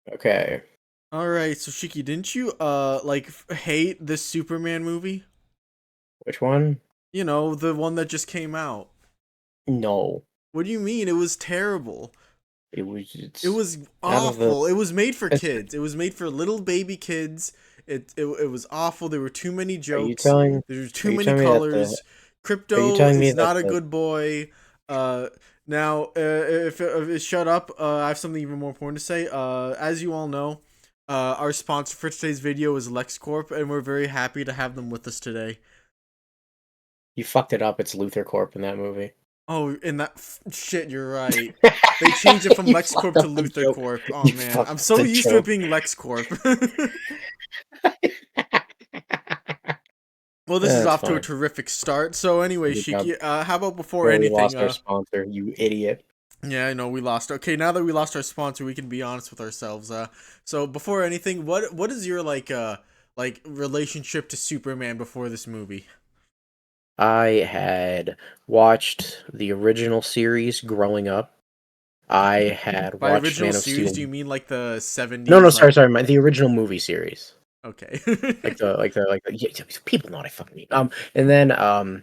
Okay. All right, so Shiki, didn't you hate this Superman movie? Which one? You know, the one that just came out. No. What do you mean? It was terrible. It It's was out of the awful. It was made for it's kids. It was made for little baby kids. It was awful. There were too many are you jokes. telling There were are too you many telling me that the colors. are you Crypto telling me is that not a the good boy. If shut up, I have something even more important to say. As you all know, our sponsor for today's video is LexCorp, and we're very happy to have them with us today. you fucked it up, it's Luthor Corp in that movie. Oh, in that shit, you're right. They changed it from You fucked LexCorp to up the Luthor joke. Corp. Oh You man, I'm fucked up so the used to it joke. being LexCorp. Well, this is That's off to a fine. terrific start. So anyway, Good job. Shiki, how about before Well, we anything? lost our sponsor, you idiot. Yeah, I know we lost. Okay, now that we lost our sponsor, we can be honest with ourselves. So before anything, what is your relationship to Superman before this movie? I had watched the original series growing up. I had By watched original Man of series, Steel. do you mean like the No, no, '70s? sorry, Like, sorry, the original movie series. okay. Yeah, people know what I fucking mean.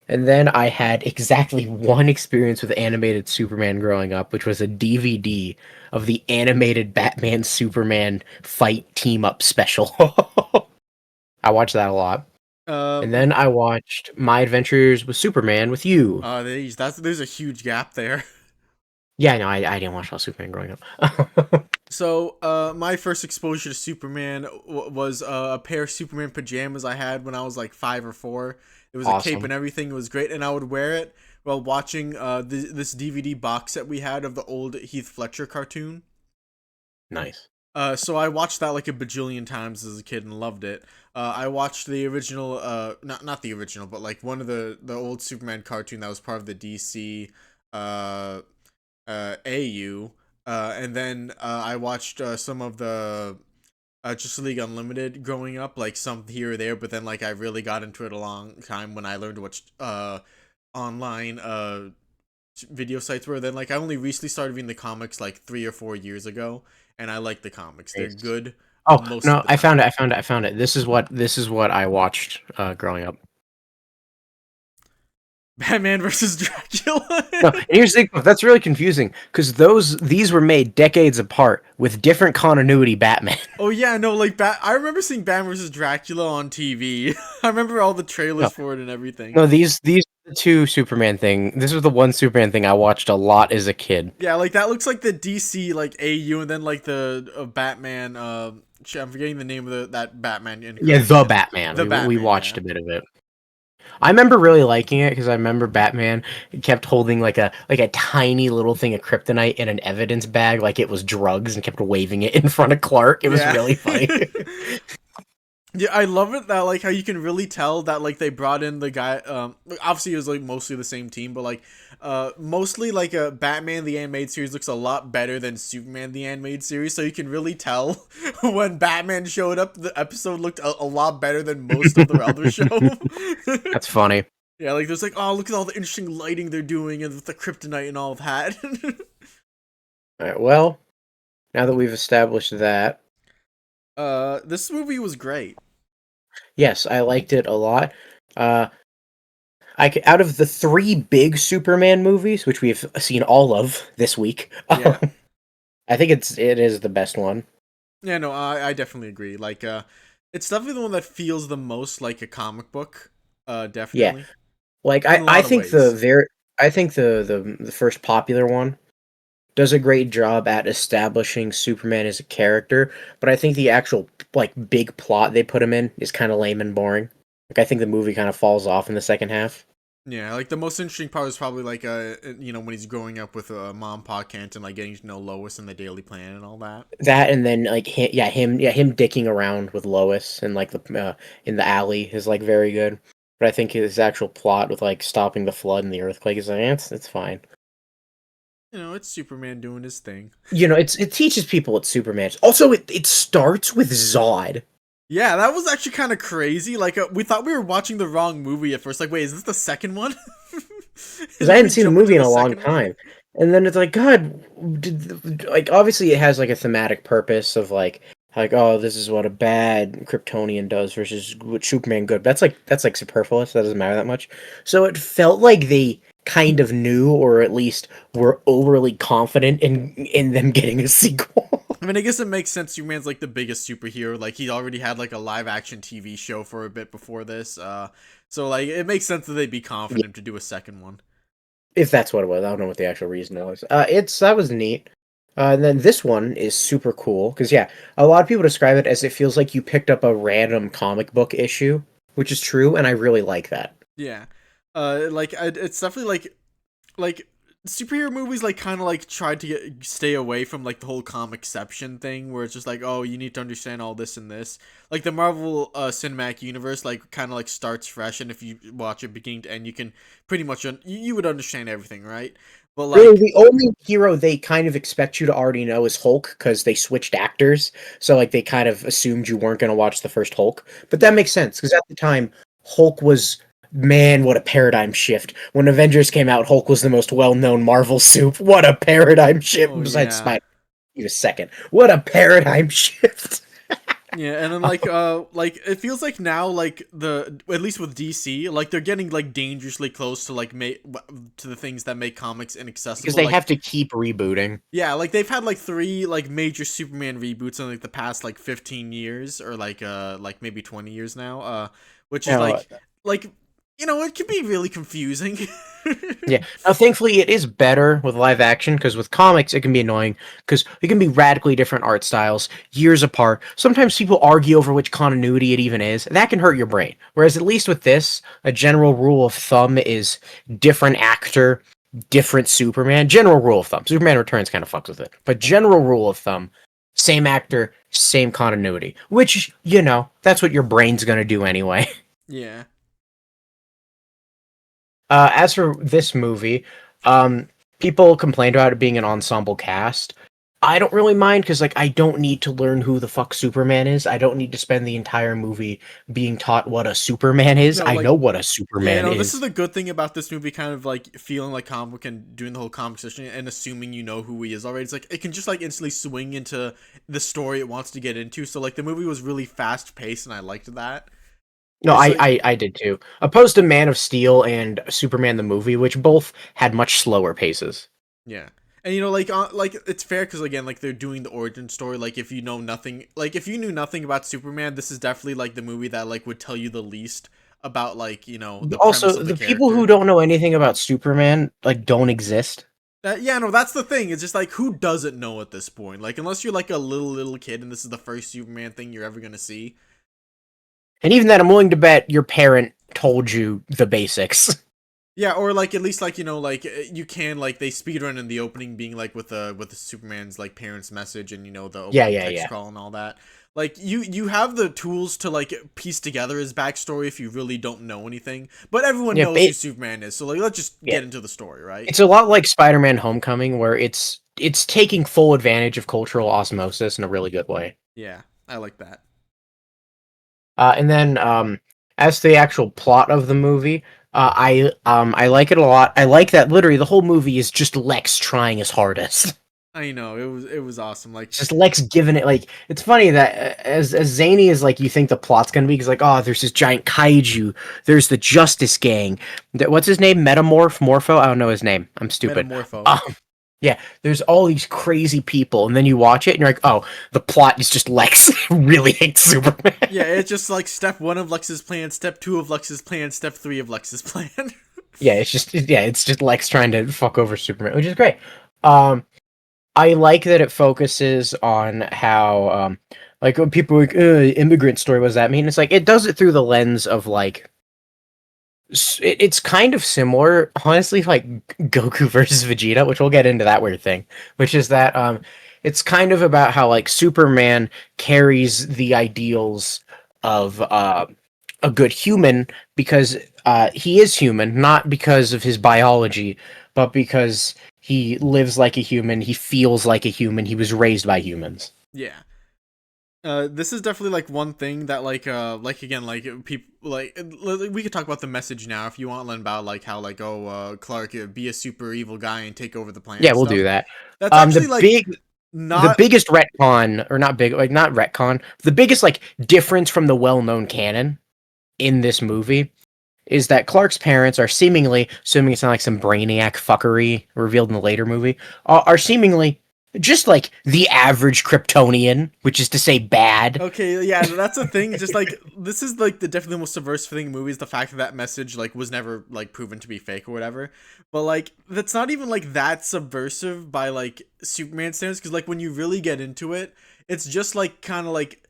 And then I had exactly one experience with animated Superman growing up, which was a DVD of the animated Batman Superman fight team up special. I watched that a lot. And um, then I watched My Adventures with Superman with you. there's a huge gap there. Yeah, no, I didn't watch all Superman growing up. So, my first exposure to Superman was a pair of Superman pajamas I had when I was like 5 or 4. It was a cape Awesome. and everything. It was great, and I would wear it while watching this DVD box set we had of the old Heath Fletcher cartoon. Nice. So I watched that like a bajillion times as a kid and loved it. I watched the original, not the original, but like one of the old Superman cartoon that was part of the DC, uh, AU. And then I watched some of the Justice League Unlimited growing up, like some here or there. But then like I really got into it a long time when I learned what online video sites were. Then like I only recently started reading the comics like 3 or 4 years ago, and I like the comics. They're Nice. good Oh, most no, of the I found time. it. I found it. I found it. This is what I watched growing up. Batman versus Dracula. No, and here's the thing, that's really confusing because these were made decades apart with different continuity Batman. Oh yeah, no, like I remember seeing Batman versus Dracula on TV. I remember all the trailers No, for it and everything. no, these are the two Superman thing. This was the one Superman thing I watched a lot as a kid. Yeah, like that looks like the DC like AU, and then like the Batman. Shit, I'm forgetting the name of that Batman Yeah, the incarnation. Batman. The We Batman, watched yeah. a bit of it. I remember really liking it because I remember Batman kept holding like a tiny little thing of kryptonite in an evidence bag like it was drugs and kept waving it in front of Clark. It was Yeah. really funny. Yeah, I love it that like how you can really tell that like they brought in the guy. Obviously it was like mostly the same team, but like mostly like a Batman the animated series looks a lot better than Superman the animated series, so you can really tell when Batman showed up, the episode looked a lot better than most of the other show. That's funny. Yeah, like there's like, oh, look at all the interesting lighting they're doing and with the kryptonite and all of that. All right, well, now that we've established that, This movie was great. yes, I liked it a lot. Uh, out of the three big Superman movies, which we've seen all of this week, Yeah. I think it is the best one. Yeah, no, I definitely agree. Like, it's definitely the one that feels the most like a comic book. Yeah, Definitely. like In a I lot of think ways. the first popular one does a great job at establishing Superman as a character, but I think the actual like big plot they put him in is kind of lame and boring. Like I think the movie kind of falls off in the second half. Yeah, like the most interesting part is probably like when he's growing up with Mom, Pa Kent, and like getting to know Lois and the Daily Planet and all that. That and then like him dicking around with Lois and like the in the alley is like very good. But I think his actual plot with like stopping the flood and the earthquake is like it's fine. You know, it's Superman doing his thing. It teaches people what Superman is. Also, it starts with Zod. Yeah, that was actually kind of crazy. Like, we thought we were watching the wrong movie at first. Like, wait, is this the second one? Because Did I hadn't we seen the jump into movie in the a long second one? time. And then it's like, God, like obviously it has like a thematic purpose of like oh, this is what a bad Kryptonian does versus what Superman good. That's like superfluous. That doesn't matter that much. So it felt like they kind of knew, or at least were overly confident in them getting a sequel. I mean, I guess it makes sense. Superman's like the biggest superhero. Like he already had like a live action TV show for a bit before this. So like it makes sense that they'd be Yeah, confident to do a second one. if that's what it was. I don't know what the actual reason was. It's that was neat. And then this one is super cool because yeah, a lot of people describe it as it feels like you picked up a random comic book issue, which is true, and I really like that. Yeah. It's definitely like superhero movies like kind of like tried to stay away from like the whole comicception thing where it's just like, oh, you need to understand all this and this. Like the Marvel cinematic universe like kind of like starts fresh, and if you watch it beginning to end, you can pretty much you would understand everything, right? But Really, like, the only hero they kind of expect you to already know is Hulk because they switched actors. So like they kind of assumed you weren't going to watch the first Hulk. But that yeah. makes sense because at the time Hulk was man, what a paradigm shift. When Avengers came out, Hulk was the most well-known Marvel soup. What a paradigm shift Oh besides yeah. Spider. Wait a second. What a paradigm shift. Yeah, and then like it feels like now like the at least with DC like they're getting like dangerously close to like to the things that make comics Because inaccessible. they Like have to keep rebooting. yeah, like they've had like three like major Superman reboots in like the past like 15 years or like maybe 20 years now. Which is Now, like it can be really confusing. yeah. Now, thankfully, it is better with live action because with comics, it can be annoying because it can be radically different art styles, years apart. Sometimes people argue over which continuity it even is. That can hurt your brain. Whereas, at least with this, a general rule of thumb is different actor, different Superman. General rule of thumb. Superman Returns kind of fucks with it. But general rule of thumb, same actor, same continuity. Which, that's what your brain's going to do anyway. Yeah. As for this movie, um, people complained about it being an ensemble cast. I don't really mind because, like, I don't need to learn who the fuck Superman is. I don't need to spend the entire movie being taught what a Superman is. No, I know like what a yeah, Superman no, this is is. the good thing about this movie kind of like feeling like comic book and doing the whole comic section and assuming you know who he is already. It's like it can just like instantly swing into the story it wants to get into. So like the movie was really fast paced and I liked that. No, It's I, like I, I did too. Opposed to Man of Steel and Superman the movie, which both had much slower paces. yeah. And like it's fair because again, like they're doing the origin story. Like if you know nothing, like if you knew nothing about Superman, this is definitely like the movie that like would tell you the least about like the premise Also, of the the people who character. don't know anything about Superman, like, don't exist. Yeah, no, that's the thing. It's just like who doesn't know at this point? Like unless you're like a little kid and this is the first Superman thing you're ever gonna see. And even then, I'm willing to bet your parent told you the basics. Yeah, or like at least like like you can like they speedrun in the opening being like with the Superman's like parents message and the Yeah, opening yeah, text yeah. call and all that. Like you have the tools to like piece together his backstory if you really don't know anything. But everyone Yeah, knows who Superman is, so like let's just yeah. get into the story, right? It's a lot like Spider-Man: Homecoming, where it's taking full advantage of cultural osmosis in a really good way. Yeah, I like that. And then, as to the actual plot of the movie, I like it a lot. I like that literally the whole movie is just Lex trying his hardest. I know it was awesome. Like It's just Lex giving it like it's funny that as zany as like you think the plot's gonna be, because like oh there's this giant kaiju, there's the Justice Gang, what's his name, Morpho, I don't know his name, I'm stupid. Metamorpho. Um, yeah, there's all these crazy people, and then you watch it and you're like oh the plot is just Lex really hates Superman. Yeah, it's just like step one of Lex's plan, step two of Lex's plan, step three of Lex's plan. Yeah, it's just Lex trying to fuck over Superman, which is great. Um, I like that it focuses on how, like when people are like, immigrant story, what does that mean? It's like, it does it through the lens of like, it's kind of similar, honestly, like Goku versus Vegeta, which we'll get into that weird thing, which is that, it's kind of about how like Superman carries the ideals of, a good human because, he is human, not because of his biology, but because he lives like a human, he feels like a human, he was raised by humans. Yeah. This is definitely like one thing that like again like people like we could talk about the message now if you want, Len, about like how like Clark be a super evil guy and take over the planet Yeah, and we'll do stuff. that. That's actually The like big the not biggest retcon, or not big, like not retcon, the biggest like difference from the well-known canon in this movie is that Clark's parents are seemingly, assuming it's not like some brainiac fuckery revealed in the later movie, are seemingly just like the average Kryptonian, which is to say bad. okay. Yeah, that's the thing. Just like this is like the definitely most subversive thing in movies. The fact that that message like was never like proven to be fake or whatever. But like that's not even like that subversive by like Superman standards, because like when you really get into it, it's just like kind of like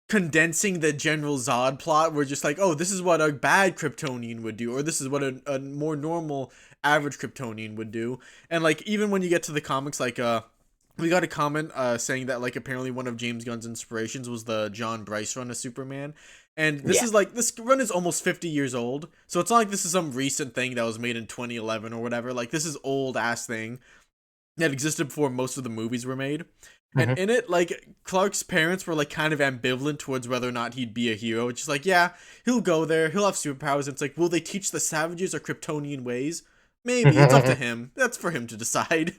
condensing the general Zod plot. We're just like, oh, this is what a bad Kryptonian would do, or this is what a more normal average Kryptonian would do. And like even when you get to the comics, like we got a comment saying that like apparently one of James Gunn's inspirations was the John Bryce run of Superman. And this Yeah. is like this run is almost 50 years old. So it's not like this is some recent thing that was made in 2011 or whatever. Like this is old ass thing that existed before most of the movies were made. And Mhm. in it, like, Clark's parents were, like, kind of ambivalent towards whether or not he'd be a hero. It's just like, yeah, he'll go there, he'll have superpowers. And it's like, will they teach the savages our Kryptonian ways? Maybe. It's up to him. That's for him to decide.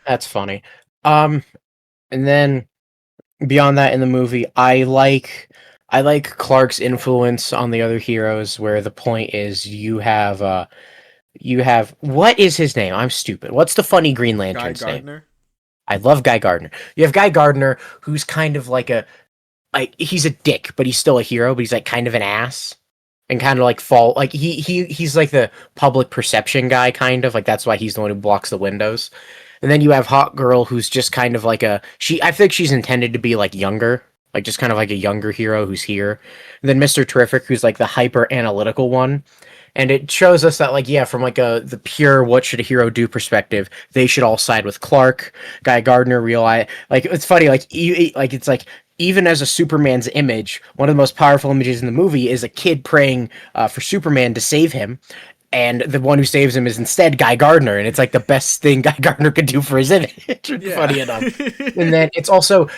That's funny. Um, and then beyond that in the movie, I like Clark's influence on the other heroes, where the point is you have what is his name? I'm stupid. What's the funny Green Guy Lantern's name? Gardner. I love Guy Gardner. You have Guy Gardner, who's kind of like he's a dick, but he's still a hero, but he's like kind of an ass. And kind of like fall like he's like the public perception guy, kind of like that's why he's the one who blocks the windows. And then you have Hot Girl, who's just kind of like I think she's intended to be like younger, like just kind of like a younger hero who's here. And then Mr. Terrific, who's like the hyper analytical one. And it shows us that, like, yeah, from like the pure what should a hero do perspective, they should all side with Clark. Guy Gardner realize, like, it's funny, like like it's like even as a Superman's image, one of the most powerful images in the movie is a kid praying for Superman to save him, and the one who saves him is instead Guy Gardner, and it's like the best thing Guy Gardner could do for his image. Yeah. Funny enough. And then it's also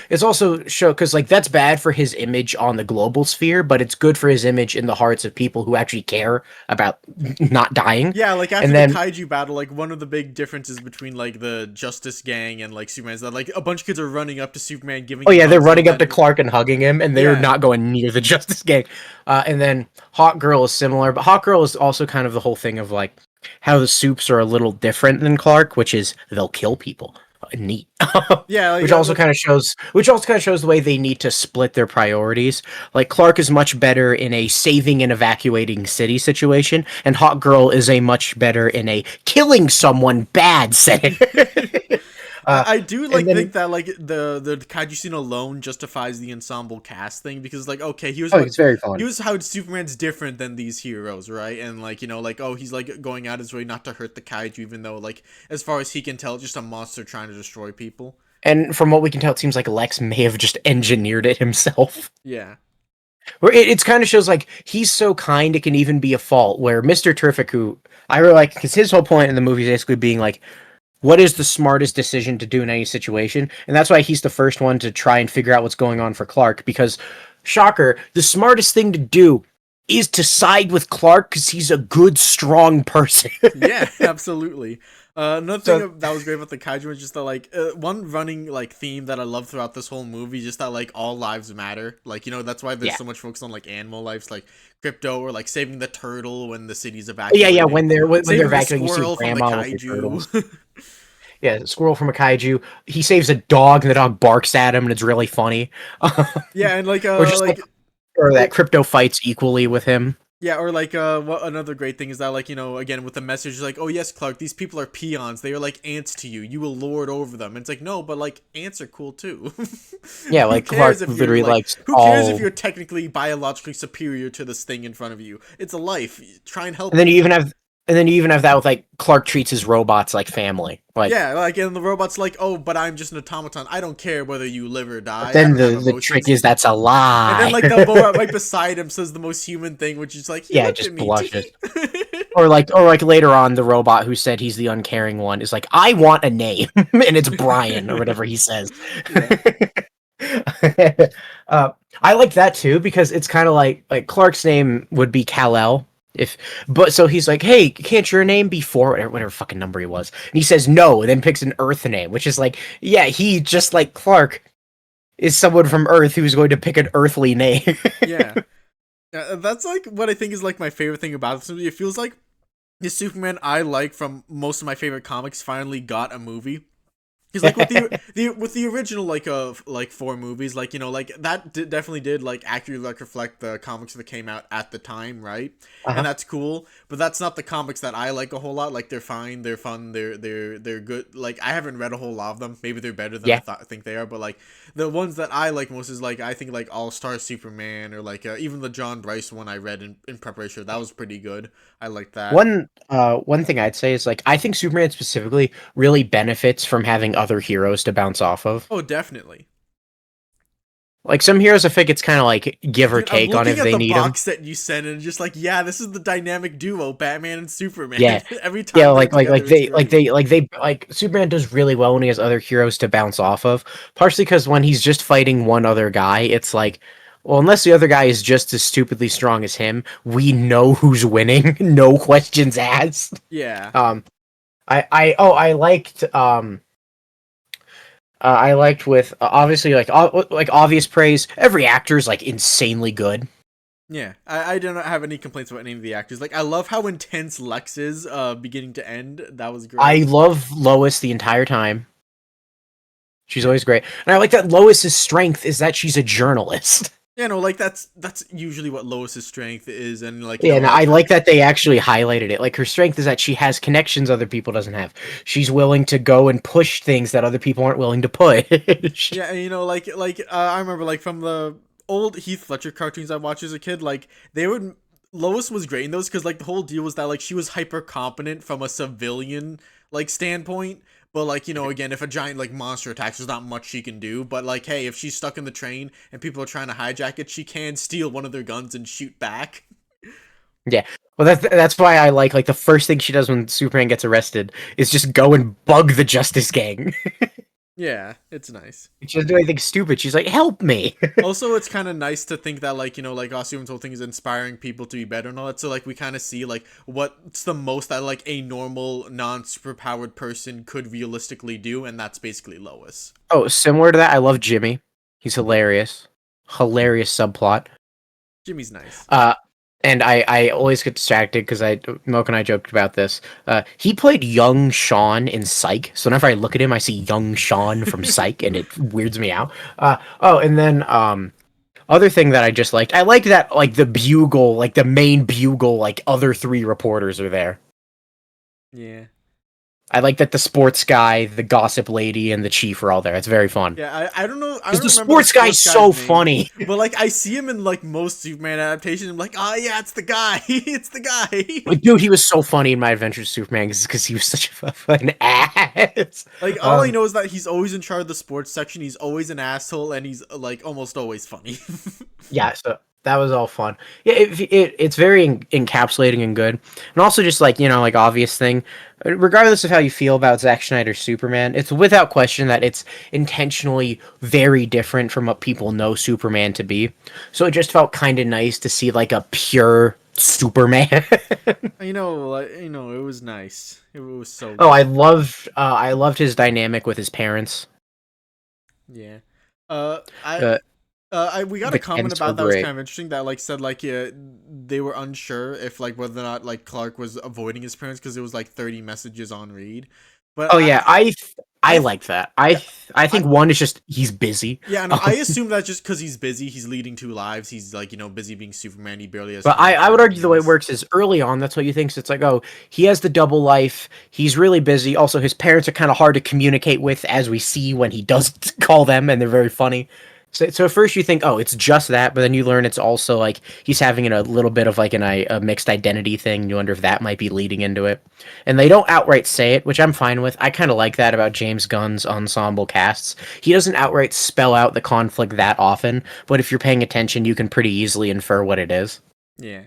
show because like that's bad for his image on the global sphere, but it's good for his image in the hearts of people who actually care about not dying. Yeah, like after And the then kaiju battle, like one of the big differences between like the Justice Gang and like Superman is that like a bunch of kids are running up to Superman, giving oh him yeah, they're hugs, and running up to then Clark and hugging him, and they're yeah, not going near the Justice Gang. And then Hawk Girl is similar, but Hawk Girl is also kind of the whole thing of like how the Supes are a little different than Clark, which is they'll kill people. Neat. yeah, like, which also kind of shows the way they need to split their priorities. Like Clark is much better in a saving and evacuating city situation, and Hawk Girl is a much better in a killing someone bad setting. uh, I do and like then think that like the kaiju scene alone justifies the ensemble cast thing, because like okay, oh, it's very fun. here's how Superman's different than these heroes, right? And like like oh, he's like going out his way not to hurt the kaiju, even though like as far as he can tell, it's just a monster trying to destroy people. And from what we can tell, it seems like Lex may have just engineered it himself. Yeah, Where it's kind of shows like he's so kind it can even be a fault. Where Mr. Terrific, who I really like, because his whole point in the movie is basically being like, what is the smartest decision to do in any situation? And that's why he's the first one to try and figure out what's going on for Clark. Because, shocker, the smartest thing to do is to side with Clark because he's a good, strong person. yeah, absolutely. Another So, thing that was great about the kaiju was just that like one running like theme that I love throughout this whole movie, just that like all lives matter. Like that's why there's yeah. so much focus on like animal lives, like crypto, or like saving the turtle when the city's Yeah, yeah, evacuating, when they're saving the vacuuming, you see squirrel from the Grandma with the turtles. kaiju. Yeah, squirrel from a kaiju. He saves a dog, and the dog barks at him, and it's really funny. Yeah, and Or just like, or that it, crypto fights equally with him. yeah, or like what another great thing is that like again with the message like, oh yes, Clark, these people are peons, they are like ants to you, you will lord over them. And it's like, no, but like ants are cool too. Yeah, Who like Clark cares if you're literally like likes who cares if all. you're technically biologically superior to this thing in front of you? It's a life. Try and help And then it. you even have, that with like Clark treats his robots like family. Like, Yeah, like and the robot's like, oh, but I'm just an automaton. I don't care whether you live or but die. I then don't have the trick emotions. is that's a And then lie. like the robot right beside him says the most human thing, which is like, he Yeah, looked at just me. blushes. Or like later on, the robot who said he's the uncaring one is like, I want a name, and it's Brian or whatever he says. Yeah. uh, I like that too because it's kind of like Clark's name would be Kal-El if, but so he's like, hey, can't your name be four or whatever fucking number he was, and he says no, and then picks an Earth name, which is like, yeah, he just like Clark is someone from Earth who's going to pick an earthly name. Yeah. That's like what I think is like my favorite thing about this movie. It feels like the Superman I like from most of my favorite comics finally got a movie. Because like with the original like four movies, like, you know, like that definitely did like accurately like reflect the comics that came out at the time, right? And Uh-huh. that's cool. But that's not the comics that I like a whole lot. Like they're fine, they're fun, they're good. Like I haven't read a whole lot of them. Maybe they're better than Yeah. I think they are. But like the ones that I like most is like I think like All Star Superman or like even the John Bryce one I read in preparation. That was pretty good. I like that. One thing I'd say is like I think Superman specifically really benefits from having other heroes to bounce off of. Oh, definitely. Like some heroes, I think it's kind of like give or Dude, I'm take on looking if at they the need them. box set you sent and just like, yeah, this is the dynamic duo, Batman and Superman. Yeah, Every yeah, time they're together, it's great. like Superman does really well when he has other heroes to bounce off of. Partially because when he's just fighting one other guy, it's like, well, unless the other guy is just as stupidly strong as him, we know who's winning, no questions asked. Yeah. Um, I liked with obviously like obvious praise. Every actor's like insanely good. Yeah. I do not have any complaints about any of the actors. Like I love how intense Lex is beginning to end. That was I great. love Lois the entire time. She's Yeah. always great, and I like that Lois's strength is that she's a journalist. Yeah, no, like that's usually what Lois's strength is, and like, you Yeah, know, and like I like that they actually highlighted it. Like her strength is that she has connections other people doesn't have. She's willing to go and push things that other people aren't willing to push. yeah, and you know, I remember like from the old Heath Ledger cartoons I watched as a kid, like they would Lois was great in those because like the whole deal was that like she was hyper competent from a civilian like standpoint, but like, you know, again, if a giant like monster attacks, there's not much she can do. But like, hey, if she's stuck in the train and people are trying to hijack it, she can steal one of their guns and shoot back. Yeah. Well, that's why I like the first thing she does when Superman gets arrested is just go and bug the Justice Gang. Yeah, it's nice. She doesn't do anything stupid. She's like, "Help me!" Also, it's kind of nice to think that, like, you know, like Ossium's whole thing is inspiring people to be better and all that. So, like, we kind of see, like, what's the most that, like, a normal, non-superpowered person could realistically do, and that's basically Lois. Oh, similar to that, I love Jimmy. He's hilarious. Hilarious subplot. Jimmy's nice. Uh, and I always get distracted because Moke and I joked about this. He played young Sean in Psych, so whenever I look at him, I see young Sean from Psych, and it weirds me out. And then other thing that I just liked, I liked that like the bugle, like the main bugle, like other three reporters are there. Yeah. I like that the sports guy, the gossip lady, and the chief are all there. It's very fun. Yeah, I don't know. I Because don't the remember the sports guy's sports so guy's name. funny. But, like, I see him in, like, most Superman adaptations. I'm like, oh, yeah, it's the guy. It's the guy. Like, dude, he was so funny in My Adventures with Superman because he was such a fucking ass. Like, all I know is that he's always in charge of the sports section. He's always an asshole, and he's, like, almost always funny. Yeah, so that was all fun. Yeah, it's very encapsulating and good, and also just like like obvious thing. Regardless of how you feel about Zack Snyder's Superman, it's without question that it's intentionally very different from what people know Superman to be. So it just felt kind of nice to see like a pure Superman. It was nice. It was so Oh, good. I loved his dynamic with his parents. Yeah. Uh, I Uh, we got a the comment Kents were about that was great. kind of interesting that like said like yeah, they were unsure if like whether or not like Clark was avoiding his parents because it was like 30 messages on read. But Oh yeah, I I like that. yeah, I I think one is just he's busy. yeah, no, I assume that just because he's busy, he's leading two lives. He's like, you know, busy being Superman. He barely has But time I for would argue anything the way it else. works is early on, that's what you think. So it's like, oh, he has the double life. He's really busy. Also, his parents are kind of hard to communicate with, as we see when he does call them, and they're very funny. So at first you think, oh, it's just that, but then you learn it's also like he's having a little bit of like a mixed identity thing. You wonder if that might be leading into it. And they don't outright say it, which I'm fine with. I kind of like that about James Gunn's ensemble casts. He doesn't outright spell out the conflict that often, but if you're paying attention, you can pretty easily infer what it is. Yeah.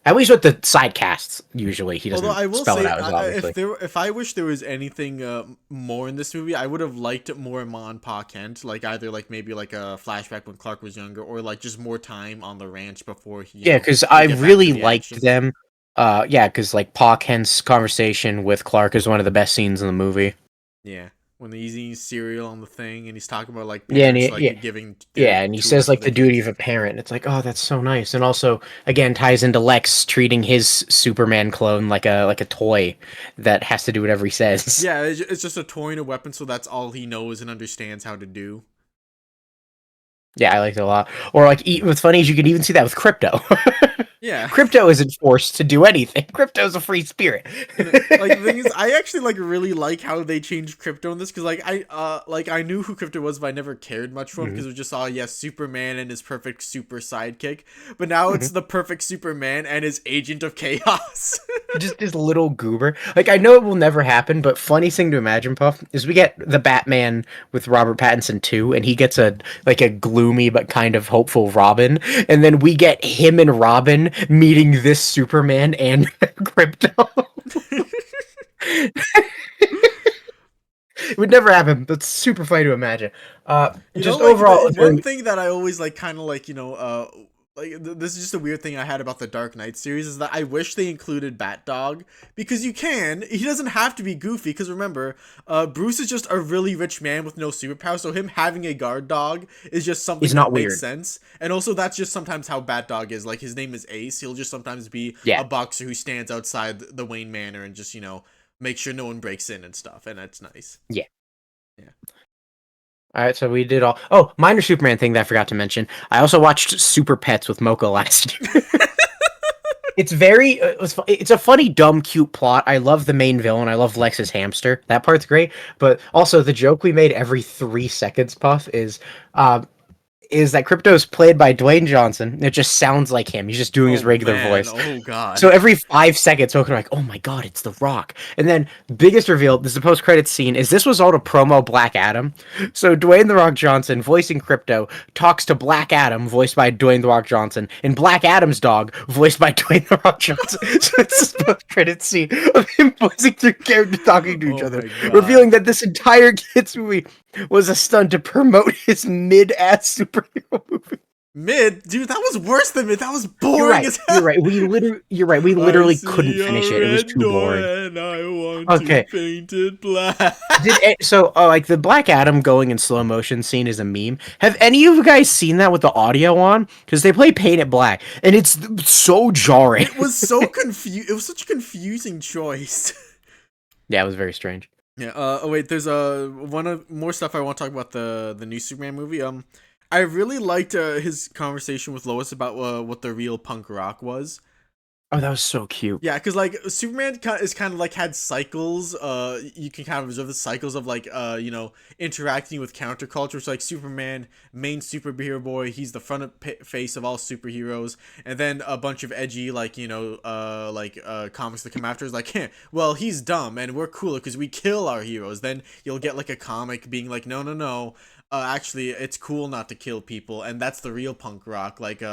At least with the side casts, usually he Although doesn't I will spell it say, out as obviously. if I wish there was anything more in this movie, I would have liked it more Ma and Pa Kent, like either like maybe like a flashback when Clark was younger, or like just more time on the ranch before he, Yeah, because they I get back to really the liked action. them. Yeah, because like Pa Kent's conversation with Clark is one of the best scenes in the movie. Yeah, when he's eating cereal on the thing and he's talking about like Yeah, and parents he, like yeah, giving their yeah, and he tools says to like their the duty of kids. a parent. It's like, oh, that's so nice, and also again ties into Lex treating his Superman clone like a toy that has to do whatever he says. Yeah, it's just a toy and a weapon, so that's all he knows and understands how to do. Yeah, I liked it a lot. Or like, what's funny is you can even see that with Crypto. Yeah. Crypto isn't forced to do anything. Crypto's a free spirit. And like the thing is, I actually like really like how they changed Crypto in this because like I knew who Crypto was, but I never cared much for him Mhm, because we just saw yes Superman and his perfect super sidekick, but now mhm. it's the perfect Superman and his agent of chaos. Just this little goober. Like I know it will never happen, but funny thing to imagine, Puff, is we get the Batman with Robert Pattinson too, and he gets a like a gloomy but kind of hopeful Robin, and then we get him and Robin meeting this Superman and Crypto. It would never happen. That's super funny to imagine. You know, Just like overall, the one thing that I always like, kind of like like this is just a weird thing I had about the Dark Knight series is that I wish they included Bat Dog because he doesn't have to be goofy because remember, Bruce is just a really rich man with no superpower, so him having a guard dog is just he's something that not makes weird. sense, and also that's just sometimes how Bat Dog is. Like his name is Ace, he'll just sometimes be Yeah. a boxer who stands outside the Wayne Manor and just make sure no one breaks in and stuff, and that's nice. Yeah. Yeah. All right, so we did all. Oh, minor Superman thing that I forgot to mention. I also watched Super Pets with Mocha last year. It's very, it's a funny, dumb, cute plot. I love the main villain. I love Lex's hamster. That part's great. But also the joke we made every 3 seconds, Puff, is that Crypto's played by Dwayne Johnson. It just sounds like him. He's just doing his Oh regular man, voice. oh So god. every 5 seconds, we're like, "Oh my god, it's The Rock!" And then biggest reveal: this is the post-credits scene. Is this was all to promo Black Adam? So Dwayne The Rock Johnson, voicing Crypto, talks to Black Adam, voiced by Dwayne The Rock Johnson, and Black Adam's dog, voiced by Dwayne The Rock Johnson. So it's this post-credits scene of him voicing two characters talking to each Oh other, my god. revealing that this entire kids movie was a stunt to promote his mid-ass superhero movie. Mid, dude, that was worse than mid. That was You're boring right. as You're hell. right. You're right. We I literally couldn't see finish a it. It was red too door boring. and I want to Okay. paint it black. Like the Black Adam going in slow motion scene is a meme. Have any of you guys seen that with the audio on? Because they play Paint It Black, and it's so jarring. It was so confused. It was such a confusing choice. Yeah, it was very strange. Yeah. Oh wait. There's more stuff I want to talk about the new Superman movie. I really liked his conversation with Lois about what the real punk rock was. Oh, that was so cute. Yeah, because like Superman is kind of like had cycles. You can kind of observe the cycles of like interacting with counterculture. So like Superman, main superhero boy, he's the face of all superheroes, and then a bunch of edgy like comics that come after is like, well he's dumb and we're cooler because we kill our heroes. Then you'll get like a comic being like, no no no, actually it's cool not to kill people, and that's the real punk rock. Like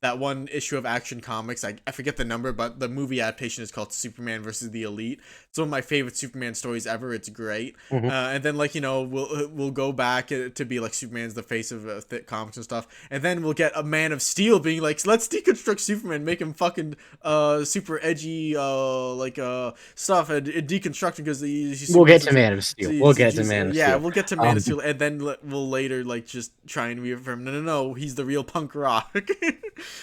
that one issue of Action Comics, I forget the number, but the movie adaptation is called Superman versus the Elite. It's one of my favorite Superman stories ever. It's great. Hmm. And then like we'll go back to be like Superman's the face of thick comics and stuff, and then we'll get a Man of Steel being like, let's deconstruct Superman, make him fucking super edgy stuff, and deconstruct him because We'll Superman. get to Man of Steel. We'll get to Man of Yeah, Steel. we'll get to Man of Steel, and then we'll later like just try and reaffirm. No, no, no, he's the real punk rock.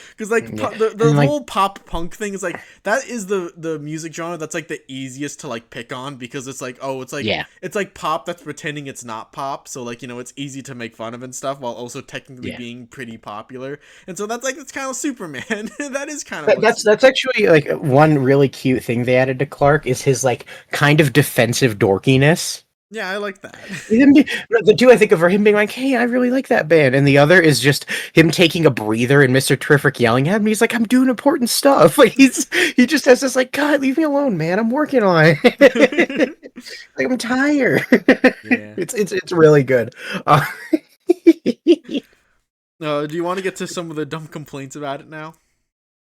Because like Yeah. the And like, whole pop punk thing is like that is the music genre that's like the easiest to like pick on because it's like yeah. it's like pop that's pretending it's not pop, so like it's easy to make fun of and stuff while also technically Yeah. being pretty popular, and so that's kind of Superman. That is kind of That's actually like one really cute thing they added to Clark is his like kind of defensive dorkiness. yeah, I like that. The two I think of are him being like, "Hey, I really like that band," and the other is just him taking a breather and Mr. Terrific yelling at him. He's like, "I'm doing important stuff." Like he just has this like, "God, leave me alone, man. I'm working on it." Like I'm tired. Yeah. It's really good. Uh, Do you want to get to some of the dumb complaints about it now?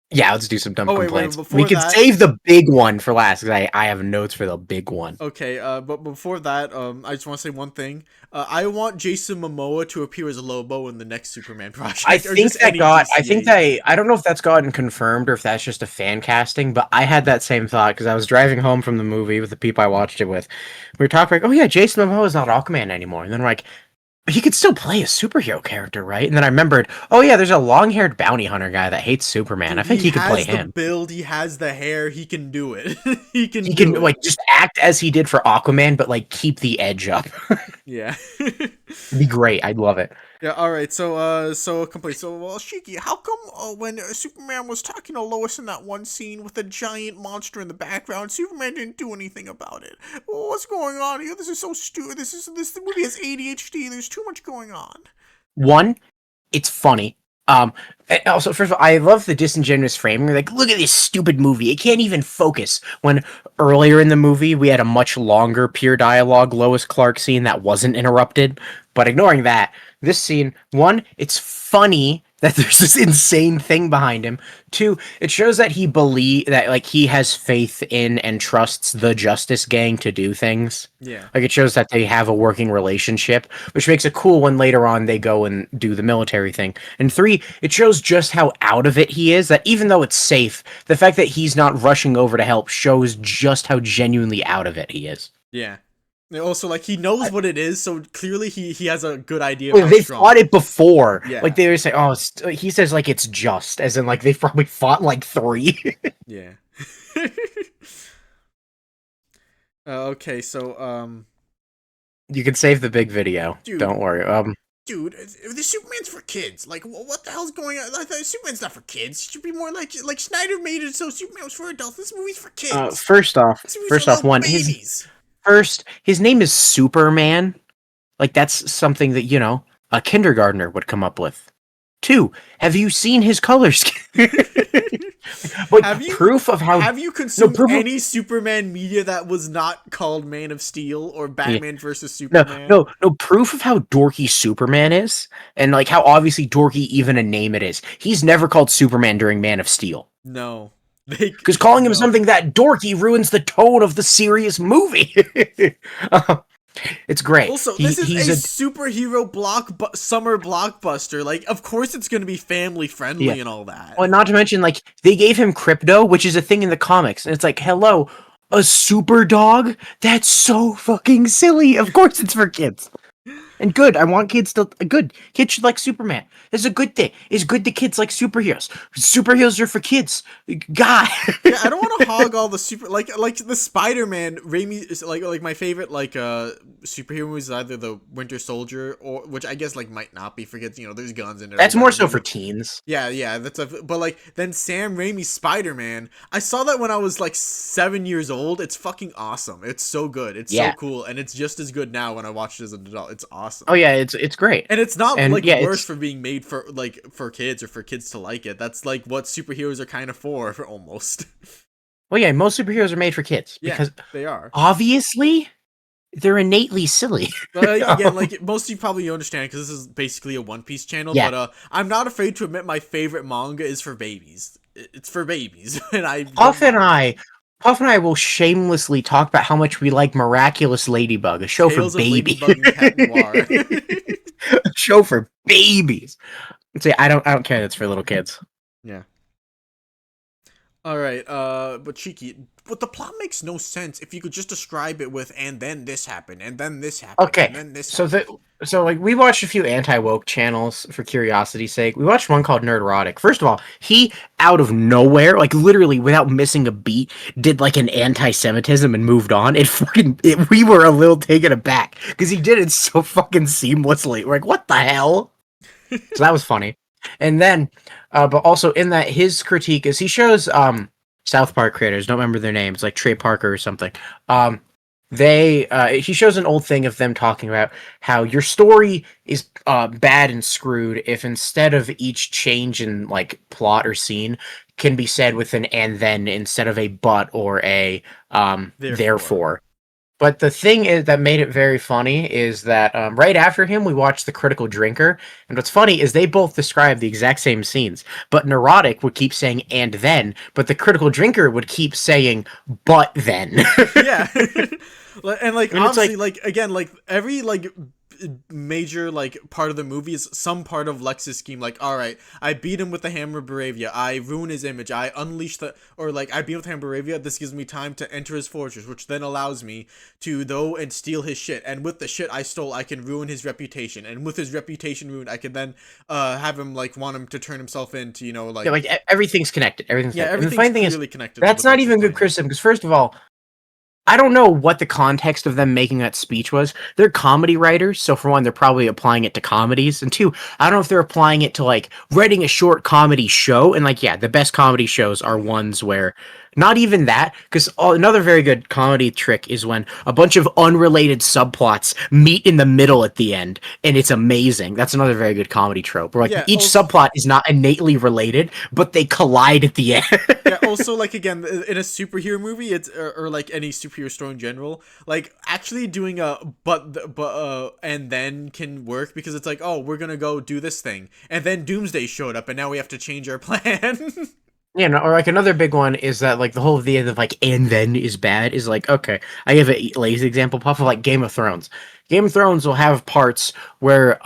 Yeah, let's do some dumb Oh wait, complaints. We before could that. save the big one for last because I have notes for the big one. Okay, but before that, I just want to say one thing. I want Jason Momoa to appear as Lobo in the next Superman project, or just any DC8. I don't know if that's gotten confirmed or if that's just a fan casting, but I had that same thought because I was driving home from the movie with the people I watched it with. We were talking like, oh yeah, Jason Momoa is not Aquaman anymore, and then we're like, he could still play a superhero character, right? And then I remembered, oh yeah, there's a long-haired bounty hunter guy that hates Superman. I Dude, think he he could play has the him. build, he has the hair, he can do it. He can He can do it. like just act as he did for Aquaman, but like keep the edge up. Yeah. It'd be great. I'd love it. Yeah, all right. So complaint. So, well, Shiki, how come when Superman was talking to Lois in that one scene with a giant monster in the background, Superman didn't do anything about it? Well, what's going on here? This is so stupid. This movie has ADHD. There's too much going on. One, it's funny. And also, first of all, I love the disingenuous framing. Like, look at this stupid movie. It can't even focus. When earlier in the movie, we had a much longer pure dialogue Lois Clark scene that wasn't interrupted. But ignoring that, this scene, one, it's funny that there's this insane thing behind him. Two, it shows that he has faith in and trusts the Justice Gang to do things. Yeah. Like it shows that they have a working relationship, which makes it cool when later on they go and do the military thing. And three, it shows just how out of it he is, that even though it's safe, the fact that he's not rushing over to help shows just how genuinely out of it he is. Yeah. And also, like, he knows what it is, so clearly he has a good idea of Well, how they strong. fought it before. Yeah. Like they were saying, oh, he says like it's just, as in like they've probably fought like 3. Yeah. Okay, so You can save the big video. dude, Don't worry. dude, the Superman's for kids. Like, what the hell's going on? Like, Superman's not for kids. It should be more like Snyder made it so Superman was for adults. This movie's for kids. First off, This movie's for little one, babies. his name is Superman. Like that's something that, you know, a kindergartner would come up with. 2, have you seen his color scheme? But Have you consumed any Superman media that was not called Man of Steel or Batman versus Superman? No, proof of how dorky Superman is, and like how obviously dorky even a name it is. He's never called Superman during Man of Steel. No. Because calling him something that dorky ruins the tone of the serious movie. It's great. Also, this is a superhero summer blockbuster. Like, of course it's going to be family friendly and all that. Well, not to mention, like, they gave him crypto, which is a thing in the comics. And it's like, hello, a super dog? That's so fucking silly. Of course it's for kids. And good. I want kids to... Good. Kids should like Superman. This is a good thing. It's good that kids like superheroes. Superheroes are for kids. God. Yeah, I don't want to hog all the like the Spider-Man Raimi is like my favorite superhero movies is either the Winter Soldier or which I guess like might not be for kids. You know, there's guns in there. That's more so for teens. Yeah, but like then Sam Raimi's Spider-Man. I saw that when I was like 7 years old. It's fucking awesome. It's so good. It's so cool, and it's just as good now when I watch it as an adult. It's awesome. Oh yeah, it's great, and it's not worse for being made for kids or for kids to like it. That's like what superheroes are kind of for almost. Well, yeah, most superheroes are made for kids because they are obviously they're innately silly. But again, like most of you probably understand because this is basically a One Piece channel. Yeah. But I'm not afraid to admit my favorite manga is for babies. It's for babies, and Puff and I will shamelessly talk about how much we like Miraculous Ladybug, a show for babies. A show for babies. See, I don't care. That's for little kids. Yeah. All right. But Cheeky, but the plot makes no sense if you could just describe it with "and then this happened, and then this happened, okay, and then this." So like we watched a few anti-woke channels for curiosity's sake. We watched one called Nerdrotic. First of all, he out of nowhere, like literally without missing a beat, did like an anti-Semitism and moved on. We were a little taken aback because he did it so fucking seamlessly. We're like, what the hell? So that was funny. And then, but also in that his critique is he shows South Park creators, don't remember their names, like Trey Parker or something. He shows an old thing of them talking about how your story is bad and screwed if instead of each change in like plot or scene can be said with an and then instead of a but or a therefore. But the thing is that made it very funny is that right after him, we watched The Critical Drinker. And what's funny is they both describe the exact same scenes. But Neurotic would keep saying "and then," but The Critical Drinker would keep saying "but then." Yeah. And like And it's obviously like, like again like every like major like part of the movie is some part of Lex's scheme. Like, all right, I beat him with the hammer of Baravia, I ruin his image, I unleash the, or like I beat him with the hammer of Baravia, this gives me time to enter his fortress, which then allows me to go and steal his shit, and with the shit I stole I can ruin his reputation, and with his reputation ruined I can then have him like want him to turn himself into, you know, yeah, like, like everything's connected. Everything's yeah, connected. And the everything's funny thing is, clearly connected to that's what not Lex is even good planning. criticism because first of all, I don't know what the context of them making that speech was. They're comedy writers, so for one, they're probably applying it to comedies, and two, I don't know if they're applying it to like writing a short comedy show. And like, yeah, the best comedy shows are ones where not even that, because another very good comedy trick is when a bunch of unrelated subplots meet in the middle at the end, and it's amazing. That's another very good comedy trope, where like Yeah, each also, subplot is not innately related, but they collide at the end. yeah, also like again in a superhero movie, it's or like any superhero story in general, like actually doing a and then can work because it's like, oh, we're gonna go do this thing, and then Doomsday showed up, and now we have to change our plan. Yeah, no, or like another big one is that like the whole idea of like "and then" is bad is like, okay, I give a lazy example puff of like Game of Thrones. Game of Thrones will have parts where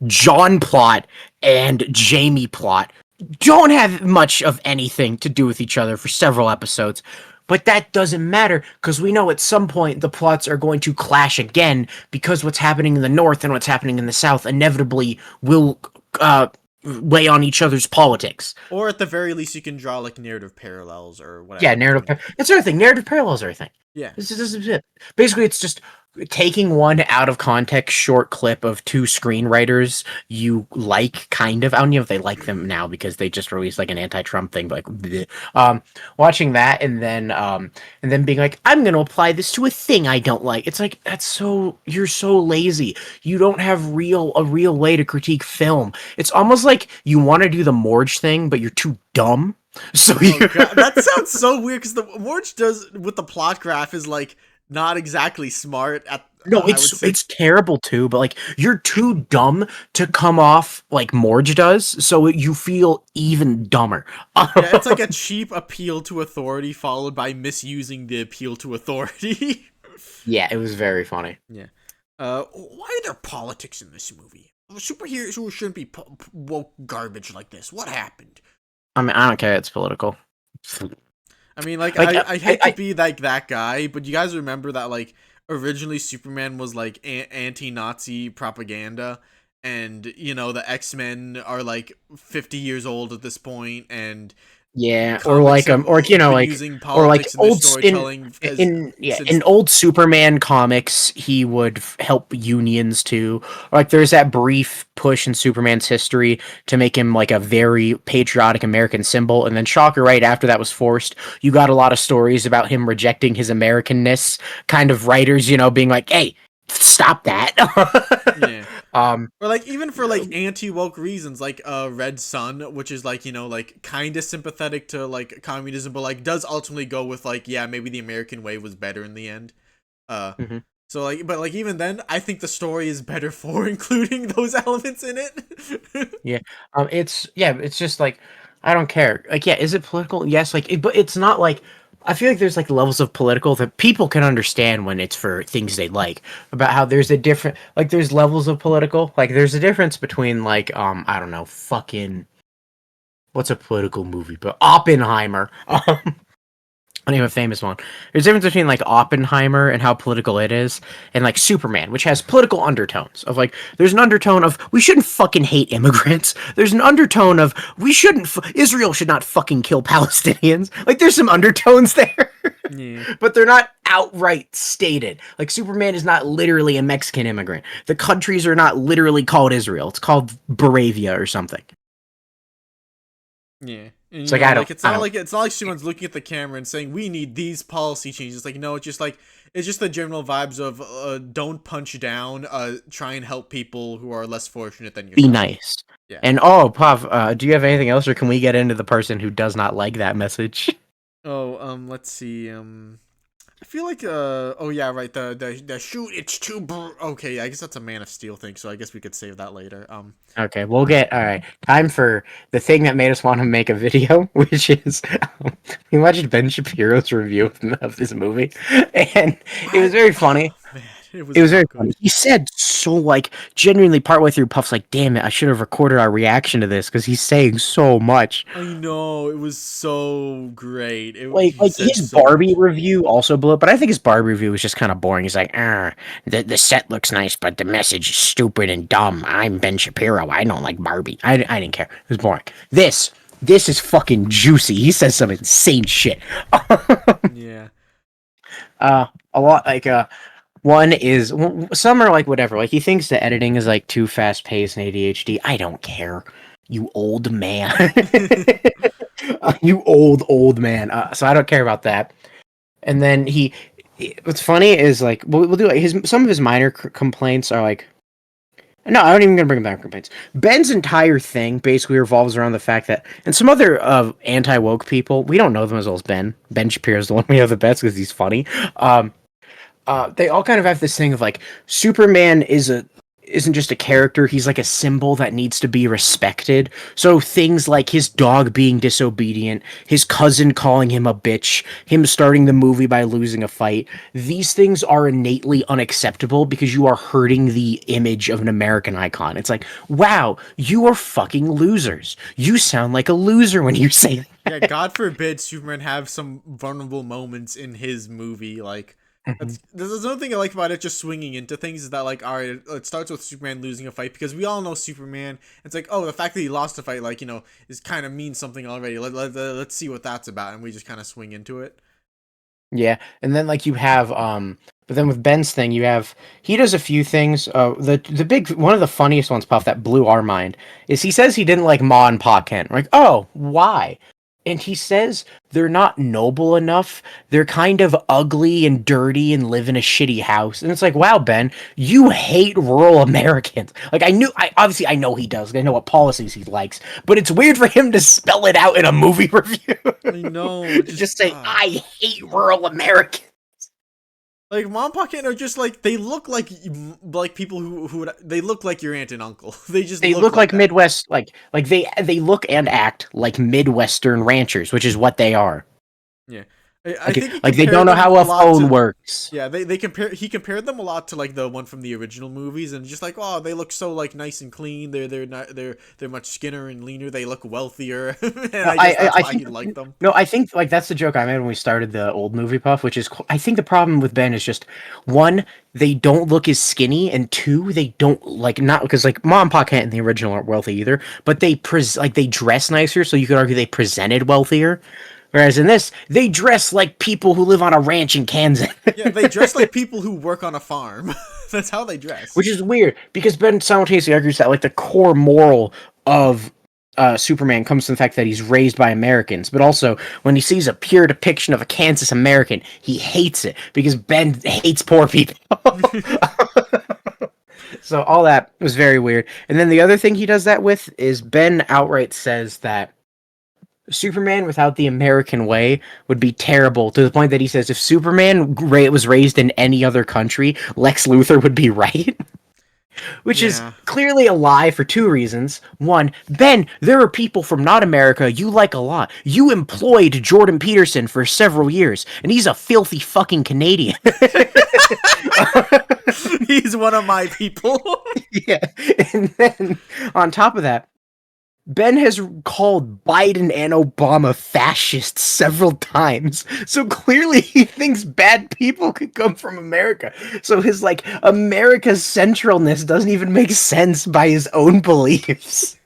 John plot and Jamie plot don't have much of anything to do with each other for several episodes. But that doesn't matter because we know at some point the plots are going to clash again because what's happening in the north and what's happening in the south inevitably will weigh on each other's politics. Or at the very least, you can draw like narrative parallels or Yeah, whatever narrative. between. That's the other thing. Narrative parallels are a thing. Yeah. This is it. Basically, it's just taking one out of context short clip of two screenwriters you like, kind of. I don't know if they like them now because they just released like an anti-Trump thing, but like, bleh. Watching that and then being like, I'm gonna apply this to a thing I don't like. It's like that's so you're so lazy. You don't have a real way to critique film. It's almost like you want to do the Morge thing, but you're too dumb. So Oh you god, that sounds so weird because the Morge does with the plot graph is like not exactly smart at. No, I would say. it's terrible too, but like you're too dumb to come off like Morge does, so you feel even dumber. Yeah, it's like a cheap appeal to authority followed by misusing the appeal to authority. Yeah, it was very funny. Yeah. Why are there politics in this movie? Superheroes shouldn't be woke garbage like this. What happened? I mean, I don't care. It's political. I mean, like, Like I hate to be like that guy, but you guys remember that like originally Superman was like anti-Nazi propaganda, and you know the X-Men are like 50 years old at this point, and yeah, comics have or you know, been like, using or like politics in their storytelling as since. in old Superman comics, he would help unions too. Like, there's that brief push in Superman's history to make him like a very patriotic American symbol, and then shocker, right after that was forced, you got a lot of stories about him rejecting his Americanness. Kind of writers, you know, being like, "Hey, stop that." Yeah. um, Or like even for like anti-woke reasons, like Red Sun, which is like, you know, like kind of sympathetic to like communism, but like does ultimately go with like, yeah, maybe the American way was better in the end. Uh mhm. so like, but like even then I think the story is better for including those elements in it. Yeah. It's just like I don't care. Like, yeah, is it political? Yes, like but it's not like I feel like there's like levels of political that people can understand when it's for things they like. About how there's a different like there's levels of political. Like there's a difference between like I don't know, fucking what's a political movie? But Oppenheimer. I name a famous one. There's a difference between like Oppenheimer and how political it is, and like Superman, which has political undertones of like there's an undertone of we shouldn't fucking hate immigrants. There's an undertone of we shouldn't Israel should not fucking kill Palestinians. Like there's some undertones there, Yeah. but they're not outright stated. Like Superman is not literally a Mexican immigrant. The countries are not literally called Israel. It's called Baravia or something. Yeah. And It's you like know, I like don't I don't it's not like someone's looking at the camera and saying we need these policy changes. Like no, it's just like it's just the general vibes of don't punch down, try and help people who are less fortunate than be yourself. nice. Yeah. And oh, Pav, do you have anything else, or can we get into the person who does not like that message? Oh, let's see. I feel like oh yeah, right, the shoot, it's too okay, yeah, I guess that's a Man of Steel thing, so I guess we could save that later. Okay, we'll get all right. Time for the thing that made us want to make a video, which is we watched Ben Shapiro's review of this movie, and it was very funny. Man, it It was was very not funny. good. He said so like genuinely partway through, Puff's like, "Damn it, I should have recorded our reaction to this because he's saying so much." I know, it was so great. Like He like said his so Barbie much. review also blew up, but I think his Barbie review was just kind of boring. He's like, the set looks nice, but the message is stupid and dumb. I'm Ben Shapiro. I don't like Barbie. I didn't care. It was boring. This is fucking juicy. He says some insane shit. Yeah. A lot like one is some are like whatever. Like he thinks the editing is like too fast paced and ADHD. I don't care. You old man. You old man. So I don't care about that. And then what's funny is like we'll do like his some of his minor complaints are like no, I don't even gonna bring back complaints. Ben's entire thing basically revolves around the fact that and some other anti woke people we don't know them as well as Ben. Ben Shapiro's the one we know the best because he's funny. They all kind of have this thing of like Superman isn't just a character, he's like a symbol that needs to be respected. So things like his dog being disobedient, his cousin calling him a bitch, him starting the movie by losing a fight, these things are innately unacceptable because you are hurting the image of an American icon. It's like, wow, you are fucking losers. You sound like a loser when you say Yeah, that. God forbid Superman have some vulnerable moments in his movie. Like, there's another thing I like about it. Just swinging into things is that like, all right, it starts with Superman losing a fight because we all know Superman. It's like, oh, the fact that he lost a fight, like is kind of means something already. Let's see what that's about, and we just kind of swing into it. Yeah, and then like you have but then with Ben's thing, you have he does a few things. The big one of the funniest ones, Puff, that blew our mind is he says he didn't like Ma and Pa Kent. We're like, oh, why? And he says they're not noble enough. They're kind of ugly and dirty and live in a shitty house. And it's like, wow, Ben, you hate rural Americans. Like I obviously I know he does. I know what policies he likes, but it's weird for him to spell it out in a movie review. I know, To just say I hate rural Americans. like Mom Pocket are just like they look like people who would they look like your aunt and uncle. They just They look look like like that. Midwest, like they look and act like Midwestern ranchers, which is what they are. Yeah, I think he Like they don't compared know them how a a lot phone to. works. Yeah, they compare he compared them a lot to like the one from the original movies, and just like, oh, they look so like nice and clean. They're not they're much skinner and leaner. They look wealthier, and No, I guess that's I why he think liked them. no, I think like that's the joke I made when we started the old movie Puff, which is I think the problem with Ben is just one, they don't look as skinny, and two, they don't like not because like Mom and Pa Kent in the original aren't wealthy either, but like they dress nicer, so you could argue they presented wealthier. Whereas in this, they dress like people who live on a ranch in Kansas. Yeah, they dress like people who work on a farm. That's how they dress. Which is weird because Ben simultaneously argues that like the core moral of Superman comes from the fact that he's raised by Americans, but also when he sees a pure depiction of a Kansas American, he hates it because Ben hates poor people. So all that was very weird. And then the other thing he does that with is Ben outright says that Superman without the American way would be terrible to the point that he says if Superman was raised in any other country, Lex Luthor would be right. Which is Yeah. clearly a lie for two reasons. One, Ben, there are people from not America you like a lot. You employed Jordan Peterson for several years, and he's a filthy fucking Canadian. He's one of my people. Yeah. And then, on top of that, Ben has called Biden and Obama fascists several times. So clearly he thinks bad people could come from America. So his like America's centralness doesn't even make sense by his own beliefs.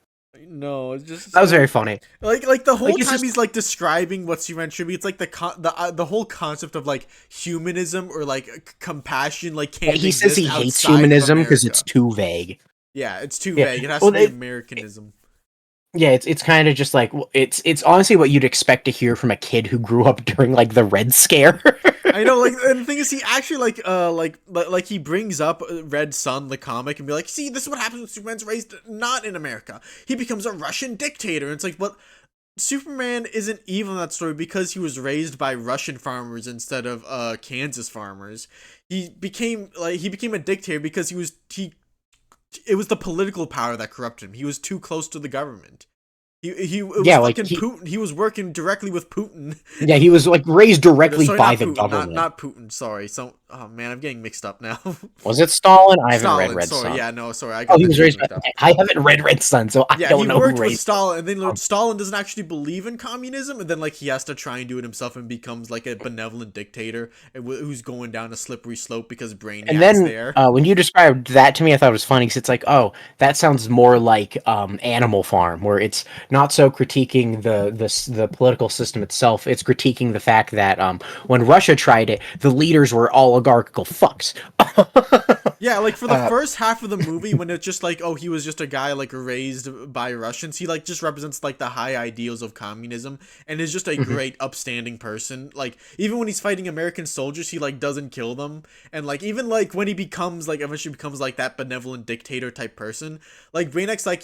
No, it's just That was so very funny. like the whole Like it's time just he's like describing what Superman should be. It's like the whole concept of like humanism or like compassion like can't he says exist he hates outside of humanism because it's America. too vague. Yeah, it's too Yeah. vague. It has Well, to be Americanism. yeah, it's kind of just like it's honestly what you'd expect to hear from a kid who grew up during like the Red Scare. I know, like, and the thing is, he actually like he brings up Red Sun, the comic, and be like, "See, this is what happens when Superman's raised not in America. He becomes a Russian dictator." And it's like, what? Superman isn't evil in that story because he was raised by Russian farmers instead of Kansas farmers. He became a dictator because he it was the political power that corrupted him. He was too close to the government. It was Yeah, like fucking Putin. He was working directly with Putin. yeah, he was like raised directly Sorry, by not the Putin, government. not Putin. Sorry. So, oh man, I'm getting mixed up now. Was it Stalin? I haven't read Stalin. Red Sorry, Sun. yeah, no, sorry, I Oh, got he the was names raised by. mixed up. Okay, I haven't read Red Sun, so I Yeah, he don't know who worked with raised. Stalin, and then Stalin doesn't actually believe in communism, and then like he has to try and do it himself, and becomes like a benevolent dictator who's going down a slippery slope because And Brainiac's then there. when you described that to me, I thought it was funny because it's like, oh, that sounds more like Animal Farm, where it's not so critiquing the political system itself; it's critiquing the fact that when Russia tried it, the leaders were oligarchical fucks. Yeah, like for the uh, first half of the movie, when it's just like, oh, he was just a guy like raised by Russians, he like just represents like the high ideals of communism and is just a mhm. great upstanding person. Like even when he's fighting American soldiers, he like doesn't kill them, and like even like when he becomes like eventually becomes like that benevolent dictator type person, like Brainiac's like,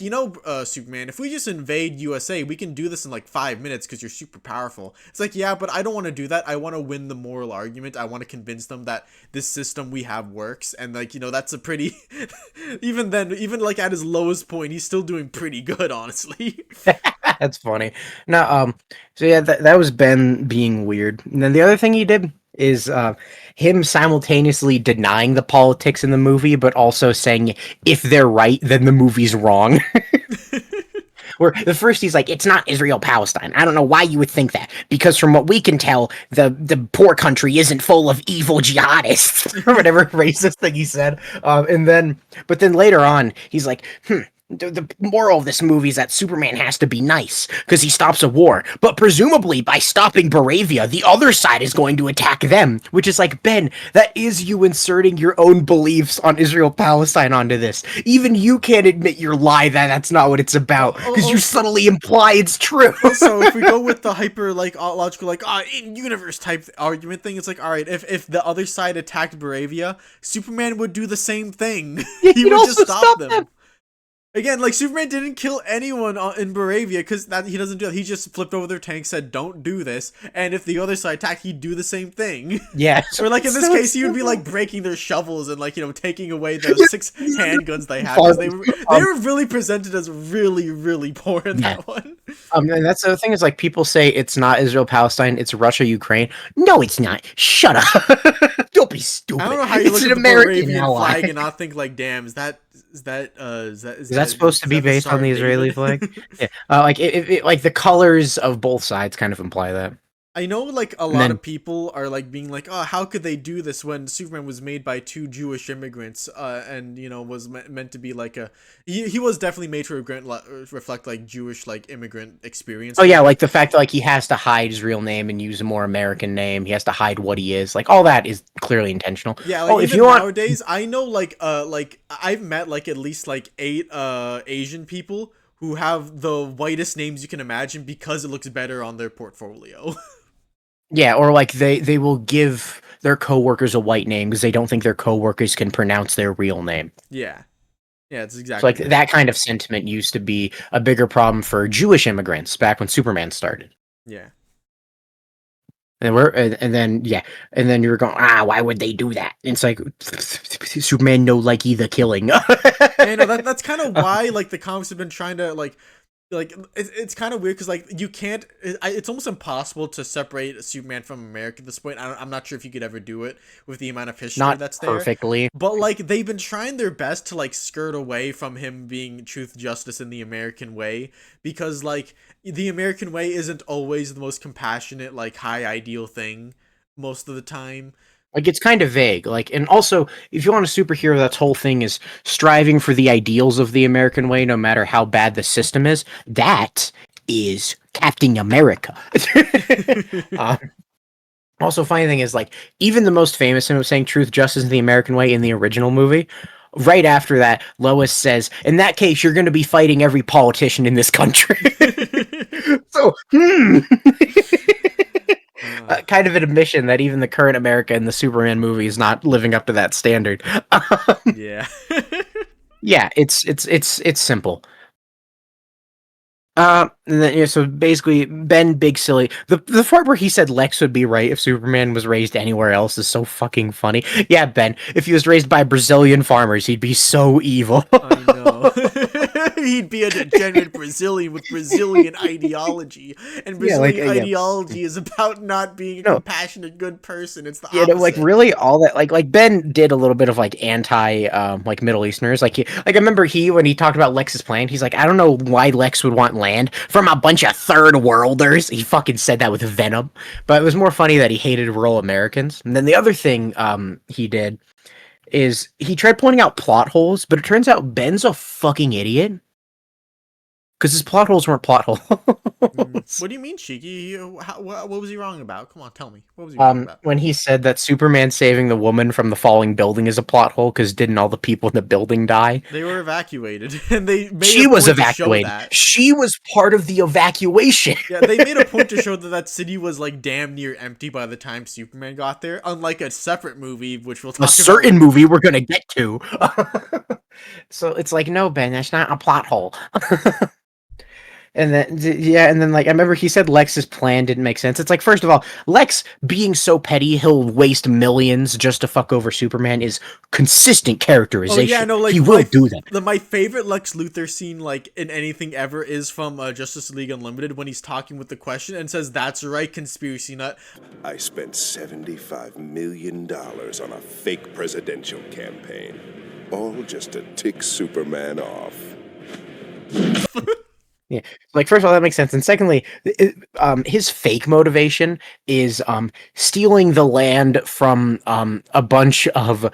Superman, if we just invade USA, we can do this in like 5 minutes because you're super powerful. It's like, yeah, but I don't want to do that. I want to win the moral argument. I want to convince them that this system we have works, and like that's a pretty even then, even like at his lowest point, he's still doing pretty good, honestly. That's funny. No, so yeah, that was Ben being weird. And then the other thing he did is him simultaneously denying the politics in the movie, but also saying if they're right, then the movie's wrong. Where the first he's like, it's not Israel Palestine. I don't know why you would think that, because from what we can tell, the poor country isn't full of evil jihadists or whatever racist thing he said. But then later on, he's like, the moral of this movie is that Superman has to be nice because he stops a war, but presumably by stopping Baravia, the other side is going to attack them, which is like, Ben, that is you inserting your own beliefs on Israel Palestine onto this. Even you can't admit your lie that that's not what it's about because you subtly imply it's true. Also, if we go with the hyper like logical like in universe type argument thing, it's like, all right, if the other side attacked Baravia, Superman would do the same thing. He would just stop them. Again, like Superman didn't kill anyone in Baravia because that he doesn't do that. He just flipped over their tank, said, "Don't do this." And if the other side attacked, he'd do the same thing. Yeah. Or like in this case, he would be like breaking their shovels and like taking away the 6 handguns they had because they were really presented as really really poor in that one. And that's the thing is like people say it's not Israel Palestine, it's Russia Ukraine. No, it's not. Shut up. Don't be stupid. I don't know how you it's look an at the American Baravian ally. flag and not think like, damn, is that supposed to be based on the Israeli flag? Yeah, like like the colors of both sides kind of imply that. I know like a And lot then of people are like being like, oh, how could they do this when Superman was made by 2 Jewish immigrants, and was meant to be like he was definitely made to reflect like Jewish like immigrant experience. oh yeah, like the fact that like he has to hide his real name and use a more American name. He has to hide what he is. Like all that is clearly intentional. Yeah, like Oh, if even you want, nowadays, I know like I've met like at least like 8 Asian people who have the whitest names you can imagine because it looks better on their portfolio. yeah, or like they will give their coworkers a white name because they don't think their coworkers can pronounce their real name. Yeah. Yeah, it's So exactly like that kind of sentiment used to be a bigger problem for Jewish immigrants back when Superman started. Yeah. And then you're going, why would they do that? And it's like Superman no like either killing. And that's kind of why like the comics have been trying to like it's kind of weird because like you can't it's almost impossible to separate Superman from America at this point. I'm not sure if you could ever do it with the amount of history Not that's there perfectly. but like they've been trying their best to like skirt away from him being truth, justice, in the American way, because like the American way isn't always the most compassionate like high ideal thing most of the time. Like it's kind of vague. Like, and also, if you want a superhero, that's whole thing is striving for the ideals of the American way, no matter how bad the system is. That is Captain America. uh, Also, funny thing is, like, even the most famous him of saying truth, justice, and the American way in the original movie. Right after that, Lois says, "In that case, you're going to be fighting every politician in this country." So, kind of an admission that even the current America in the Superman movie is not living up to that standard. Yeah. Yeah, it's simple. And then, yeah, so basically, Ben Big Silly. The part where he said Lex would be right if Superman was raised anywhere else is so fucking funny. Yeah, Ben, if he was raised by Brazilian farmers, he'd be so evil. I know. He'd be a degenerate Brazilian with Brazilian ideology. And Yeah, like, Brazilian yeah. ideology is about not being a No, compassionate, good person. It's the yeah, no, like opposite. really all that like Ben did a little bit of like anti like Middle Easterners. Like I remember when he talked about Lex's plan, he's like, I don't know why Lex would want land from a bunch of third worlders. He fucking said that with venom. But it was more funny that he hated rural Americans. And then the other thing he did is he tried pointing out plot holes, but it turns out Ben's a fucking idiot. Because his plot holes weren't plot holes. What do you mean, Cheeky? What was he wrong about? Come on, tell me. What was he wrong about? When he said that Superman saving the woman from the falling building is a plot hole because didn't all the people in the building die? They were evacuated, and they made She a was point to show evacuated. that. She was part of the evacuation. Yeah, they made a point to show that that city was like damn near empty by the time Superman got there. Unlike a separate movie, which we'll talk A about. certain movie we're gonna get to. So it's like, no, Ben, that's not a plot hole. And then yeah, and then like I remember he said Lex's plan didn't make sense. It's like, first of all, Lex being so petty he'll waste millions just to fuck over Superman is consistent characterization. Oh yeah, no, like he will do that. My favorite Lex Luthor scene, like in anything ever, is from Justice League Unlimited when he's talking with the Question and says, "That's right, conspiracy nut." I spent $75 million on a fake presidential campaign, all just to tick Superman off. Yeah, like first of all, that makes sense, and secondly, his fake motivation is stealing the land from a bunch of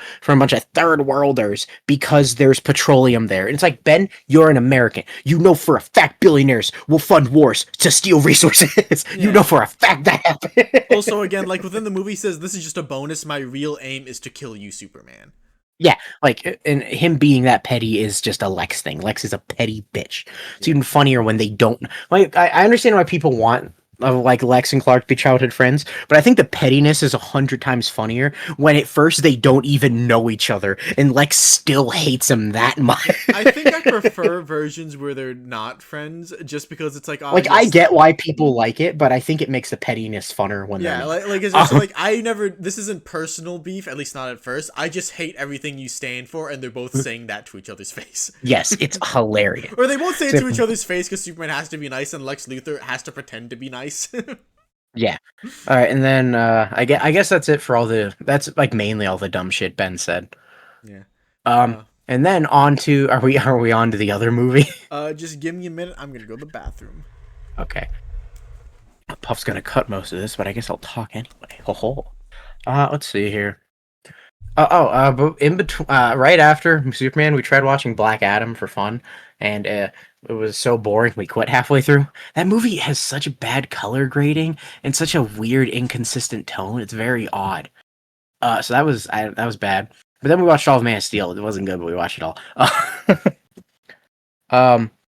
third worlders because there's petroleum there. And it's like, Ben, you're an American. You know for a fact billionaires will fund wars to steal resources. Yeah. You know for a fact that happened. Also, again, like within the movie, he says, "This is just a bonus. My real aim is to kill you, Superman." Yeah, like, and him being that petty is just a Lex thing. Lex is a petty bitch. It's even funnier when they don't. Like, I understand why people want like Lex and Clark to be childhood friends, but I think the pettiness is 100 times funnier when at first they don't even know each other, and Lex still hates him that much. I think I prefer versions where they're not friends, just because it's like, oh, Like, I get why people like it, but I think it makes the pettiness funner when they're yeah, not. like it's just like, I never. This isn't personal beef, at least not at first. I just hate everything you stand for, and they're both saying that to each other's face. Yes, it's hilarious. Or they won't say it to each other's face because Superman has to be nice and Lex Luthor has to pretend to be nice. Yeah. All right, and then I guess that's it for all the. That's like mainly all the dumb shit Ben said. Yeah. And then on to are we on to the other movie? Just give me a minute. I'm gonna go to the bathroom. Okay. Puff's gonna cut most of this, but I guess I'll talk anyway. Ho ho. Let's see here. But in between, right after Superman, we tried watching Black Adam for fun, and it was so boring we quit halfway through. That movie has such a bad color grading and such a weird, inconsistent tone. It's very odd. So that was bad. But then we watched all of Man of Steel. It wasn't good, but we watched it all.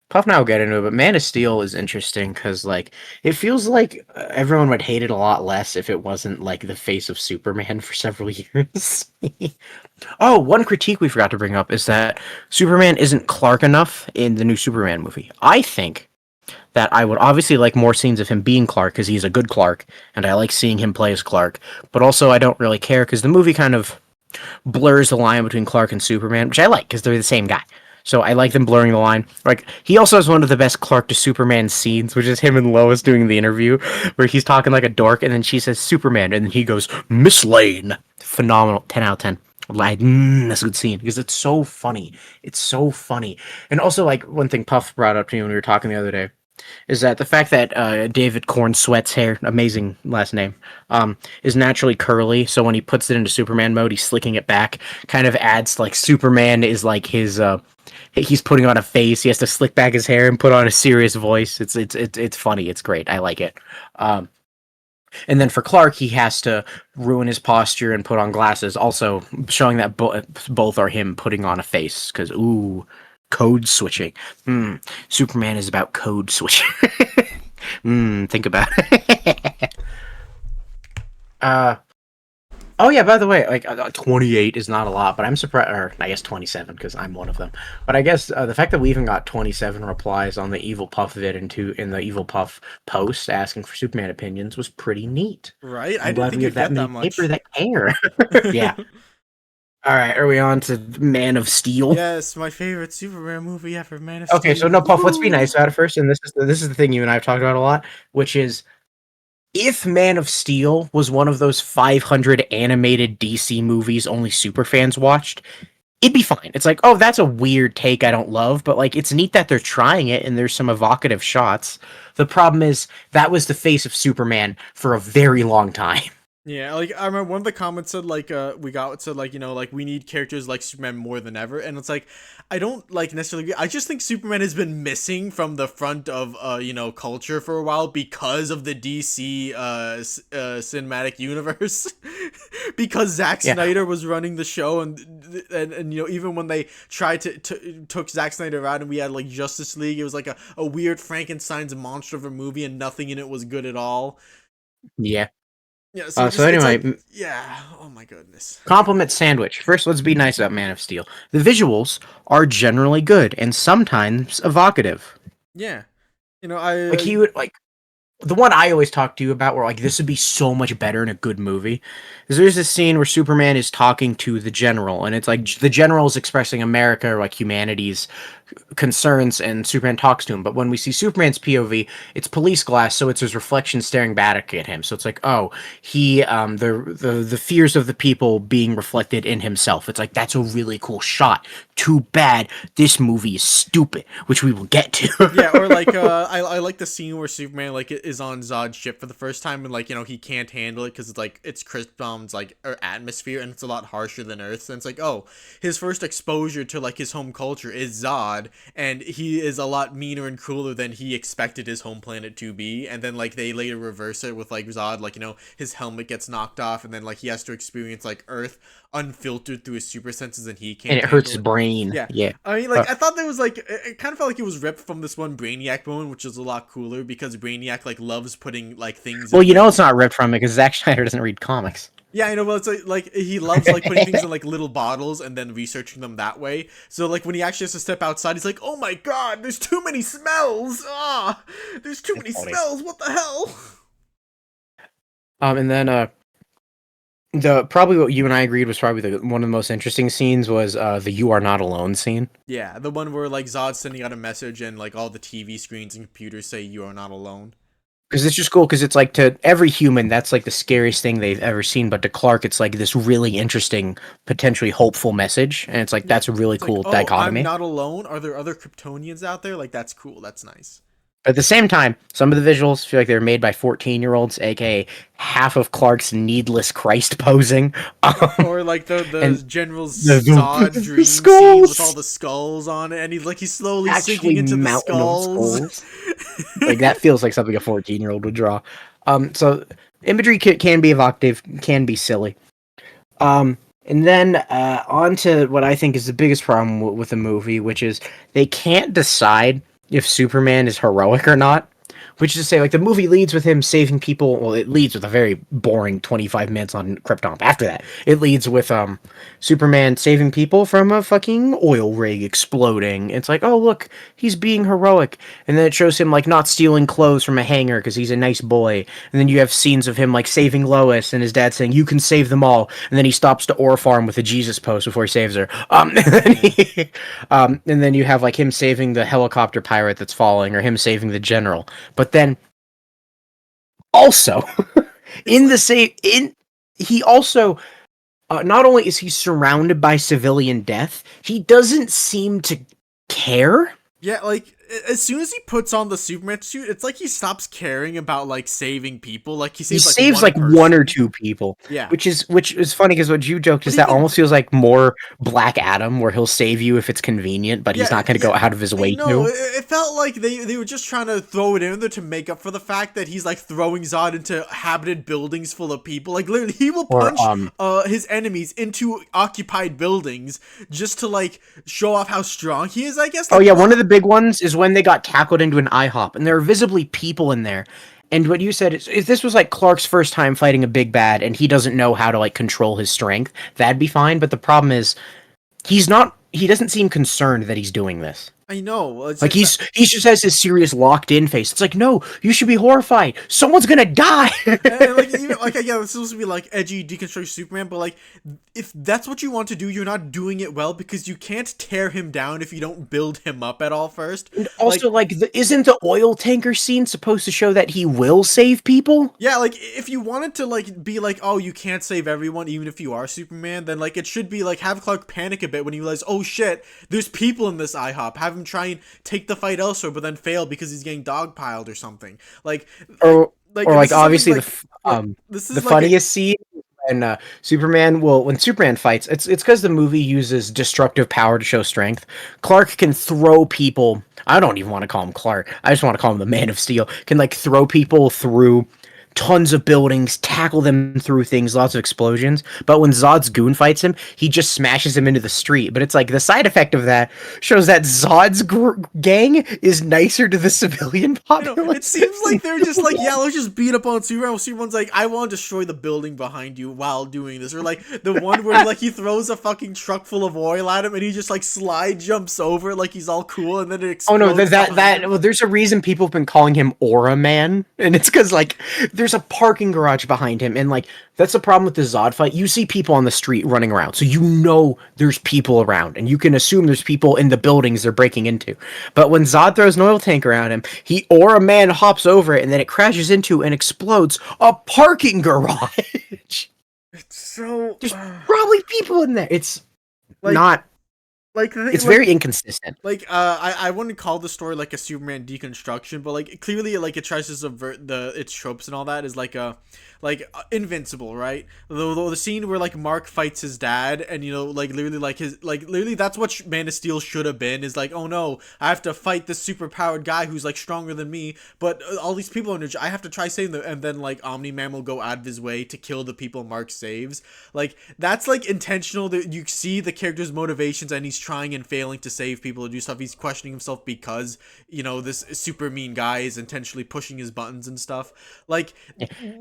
Puff and I will get into it, but Man of Steel is interesting because, like, it feels like everyone would hate it a lot less if it wasn't, like, the face of Superman for several years. Oh, one critique we forgot to bring up is that Superman isn't Clark enough in the new Superman movie. I think that I would obviously like more scenes of him being Clark because he's a good Clark, and I like seeing him play as Clark, but also I don't really care because the movie kind of blurs the line between Clark and Superman, which I like because they're the same guy. So I like them blurring the line. Like, he also has one of the best Clark to Superman scenes, which is him and Lois doing the interview, where he's talking like a dork, and then she says Superman, and then he goes, Miss Lane. Phenomenal. 10 out of 10. Like, that's a good scene, because it's so funny. It's so funny. And also, like, one thing Puff brought up to me when we were talking the other day, is that the fact that David Corn Sweat's hair, amazing last name, is naturally curly, so when he puts it into Superman mode, he's slicking it back, kind of adds, like, Superman is like his, he's putting on a face, he has to slick back his hair and put on a serious voice. It's funny, it's great, I like it. And then for Clark, he has to ruin his posture and put on glasses, also showing that both are him putting on a face, because, ooh, code switching. Superman is about code switching. Think about it. Oh yeah, by the way, like 28 is not a lot, but I'm surprised, or I guess 27 because I'm one of them. But I guess the fact that we even got 27 replies on the Evil Puff vid and in the Evil Puff post asking for Superman opinions was pretty neat. Right? I I'm didn't glad think we have you'd that get that many paper much. that care. Yeah. All right, are we on to Man of Steel? Yes, my favorite Superman movie ever, Man of Okay, so no, Steel. Puff. Let's be Woo! nice about it first, and this is the thing you and I have talked about a lot, which is if Man of Steel was one of those 500 animated DC movies only superfans watched, it'd be fine. It's like, oh, that's a weird take I don't love, but like it's neat that they're trying it and there's some evocative shots. The problem is that was the face of Superman for a very long time. Yeah, like I remember one of the comments said like we got said like like we need characters like Superman more than ever, and it's like I don't like necessarily agree. I just think Superman has been missing from the front of culture for a while because of the DC cinematic universe. Because Zack Yeah. Snyder was running the show, and even when they tried to took Zack Snyder out and we had like Justice League, it was like a weird Frankenstein's monster of a movie and nothing in it was good at all. Yeah. Yeah, so So just it's anyway, like yeah, oh my goodness. compliment sandwich. First, let's be nice about Man of Steel. The visuals are generally good and sometimes evocative. Yeah. Like he would like the one I always talk to you about where like this would be so much better in a good movie is there's this scene where Superman is talking to the general and it's like the general is expressing America or like humanity's concerns and Superman talks to him. But when we see Superman's POV, it's police glass, so it's his reflection staring back at him. So it's like, oh, he the fears of the people being reflected in himself. It's like that's a really cool shot. Too bad this movie is stupid, which we will get to. Yeah, or like I like the scene where Superman like is on Zod's ship for the first time and like he can't handle it because it's like it's Krypton's like atmosphere and it's a lot harsher than Earth's, and it's like, oh, his first exposure to like his home culture is Zod, and he is a lot meaner and crueler than he expected his home planet to be. And then like they later reverse it with like Zod, like his helmet gets knocked off and then like he has to experience like Earth unfiltered through his super senses and he can't And it hurts his handle it. brain. Yeah. Yeah. I mean, like, I thought there was, like, it kind of felt like it was ripped from this one Brainiac moment, which is a lot cooler, because Brainiac, like, loves putting, like, things Well, in, you know like... it's not ripped from it because Zack Snyder doesn't read comics. Yeah, I know, but it's, like, he loves, like, putting things in, like, little bottles and then researching them that way. So, like, when he actually has to step outside, he's like, oh my god, there's too many smells! Ah! There's too many smells, what the hell? And then, the probably what you and I agreed was probably one of the most interesting scenes was the "You Are Not Alone" scene. Yeah, the one where, like, Zod's sending out a message and, like, all the TV screens and computers say you are not alone. Because it's just cool because it's like to every human that's like the scariest thing they've ever seen, but to Clark it's like this really interesting, potentially hopeful message, and it's like that's a really It's cool like, oh, dichotomy. I'm not alone? Are there other Kryptonians out there? Like, that's cool, that's nice. At the same time, some of the visuals feel like they were made by 14-year-olds, aka half of Clark's needless Christ posing. Or like the and General's the Zod dream scene skulls! with all the skulls on it, and he's slowly Actually sinking into the mountain of skulls. Like that feels like something a 14-year-old would draw. So imagery can be evocative, can be silly. And then on to what I think is the biggest problem with the movie, which is they can't decide if Superman is heroic or not. Which is to say, like, the movie leads with him saving people. Well, it leads with a very boring 25 minutes on Krypton. After that, it leads with Superman saving people from a fucking oil rig exploding. It's like, oh, look, he's being heroic. And then it shows him, like, not stealing clothes from a hangar because he's a nice boy. And then you have scenes of him, like, saving Lois and his dad saying, you can save them all. And then he stops to ore farm with a Jesus pose before he saves her. And then you have, like, him saving the helicopter pirate that's falling or him saving the general. But then, also, he also, not only is he surrounded by civilian death, he doesn't seem to care. Yeah, like, as soon as he puts on the Superman suit, it's like he stops caring about, like, saving people. Like, he saves like person. one or two people. Yeah. Which is funny because what you joked is that almost feels like more Black Adam, where he'll save you if it's convenient, but he's not going to go out of his way no, to. it felt like they were just trying to throw it in there to make up for the fact that he's, like, throwing Zod into habited buildings full of people. Like, literally, he will punch his enemies into occupied buildings just to, like, show off how strong he is, I guess. Like, oh, yeah, one of the big ones is when they got tackled into an IHOP, and there are visibly people in there. And what you said is, if this was like Clark's first time fighting a big bad and he doesn't know how to like control his strength, that'd be fine. But the problem is, he doesn't seem concerned that he's doing this. I know. It's Like he just has his serious locked in face. It's like, no, you should be horrified. Someone's gonna die. and like even like yeah, it's supposed to be like edgy deconstruct Superman, but like if that's what you want to do, you're not doing it well because you can't tear him down if you don't build him up at all first. And also, isn't the oil tanker scene supposed to show that he will save people? Yeah, like if you wanted to like be like, oh, you can't save everyone even if you are Superman, then like it should be like have Clark panic a bit when he realizes, oh shit, there's people in this IHOP. Have him try and take the fight elsewhere, but then fail because he's getting dogpiled or something. Like Or like obviously this is the like funniest scene when when Superman fights, it's because the movie uses destructive power to show strength. Clark can throw people. I don't even want to call him Clark. I just want to call him the Man of Steel. Can like throw people through tons of buildings, tackle them through things, lots of explosions. But when Zod's goon fights him, he just smashes him into the street. But it's like the side effect of that shows that Zod's gang is nicer to the civilian population. It seems like they're just like, yeah, let's just beat up on Superman. Superman's like, I want to destroy the building behind you while doing this. Or like the one where like he throws a fucking truck full of oil at him and he just like slide jumps over like he's all cool and then it explodes. Oh no, well, there's a reason people have been calling him Aura Man, and it's because like there's a parking garage behind him, and like that's the problem with the Zod fight. You see people on the street running around, so you know there's people around, and you can assume there's people in the buildings they're breaking into. But when Zod throws an oil tank around him, a man hops over it, and then it crashes into and explodes a parking garage. It's so there's probably people in there. It's like, not. Like it's very inconsistent. Like I wouldn't call the story like a Superman deconstruction, but like clearly like it tries to subvert its tropes and all that is like Invincible, right? The scene where like Mark fights his dad and you know like literally that's what Man of Steel should have been is like, oh no, I have to fight this super powered guy who's like stronger than me, but all these people I have to try saving them, and then like Omni-Man will go out of his way to kill the people Mark saves. Like that's like intentional, that you see the character's motivations and he's trying and failing to save people or do stuff. He's questioning himself because you know this super mean guy is intentionally pushing his buttons and stuff. Like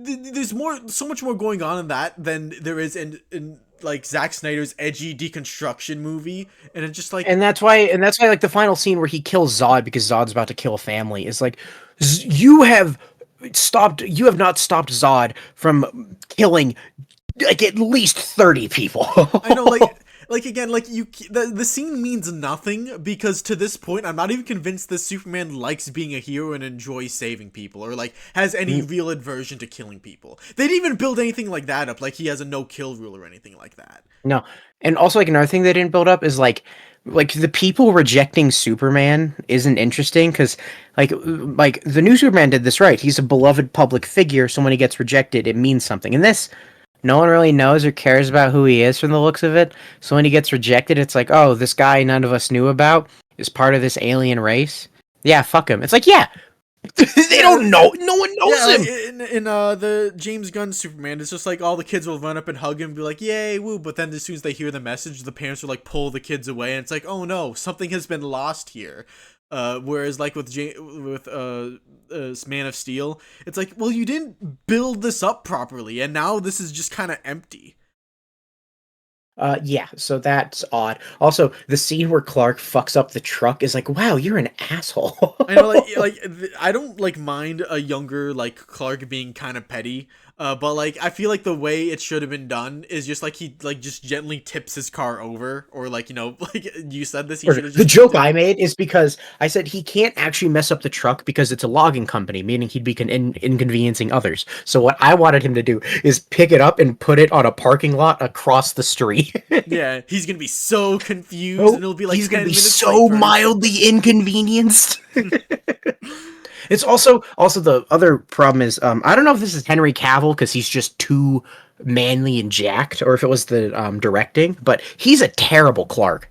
there's so much more going on in that than there is in like Zack Snyder's edgy deconstruction movie, and it's just like and that's why like the final scene where he kills Zod because Zod's about to kill a family is like, you have not stopped Zod from killing like at least 30 people. I know, like again, like the scene means nothing because to this point I'm not even convinced that Superman likes being a hero and enjoys saving people or like has any real aversion to killing people. They didn't even build anything like that up, like he has a no-kill rule or anything like that. No. And also like another thing they didn't build up is like the people rejecting Superman isn't interesting because like the new Superman did this right. He's a beloved public figure, so when he gets rejected it means something. And this, no one really knows or cares about who he is from the looks of it. So when he gets rejected, it's like, oh, this guy none of us knew about is part of this alien race. Yeah, fuck him. It's like, yeah, they don't know. No one knows him. In the James Gunn Superman, it's just like all the kids will run up and hug him and be like, yay, woo. But then as soon as they hear the message, the parents will like pull the kids away. And it's like, oh no, something has been lost here. Whereas like with Man of Steel, it's like, well, you didn't build this up properly, and now this is just kind of empty. Yeah, so that's odd. Also, the scene where Clark fucks up the truck is like, wow, you're an asshole. I know, I don't like mind a younger like Clark being kind of petty. But like I feel like the way it should have been done is just like he like just gently tips his car over, or like, you know, like you said this. He should have just the joke I made is because I said he can't actually mess up the truck because it's a logging company, meaning he'd be inconveniencing others. So what I wanted him to do is pick it up and put it on a parking lot across the street. Yeah, he's gonna be so confused, and it'll be like he's gonna be so mildly inconvenienced. It's also the other problem is I don't know if this is Henry Cavill because he's just too manly and jacked, or if it was the directing, but he's a terrible Clark.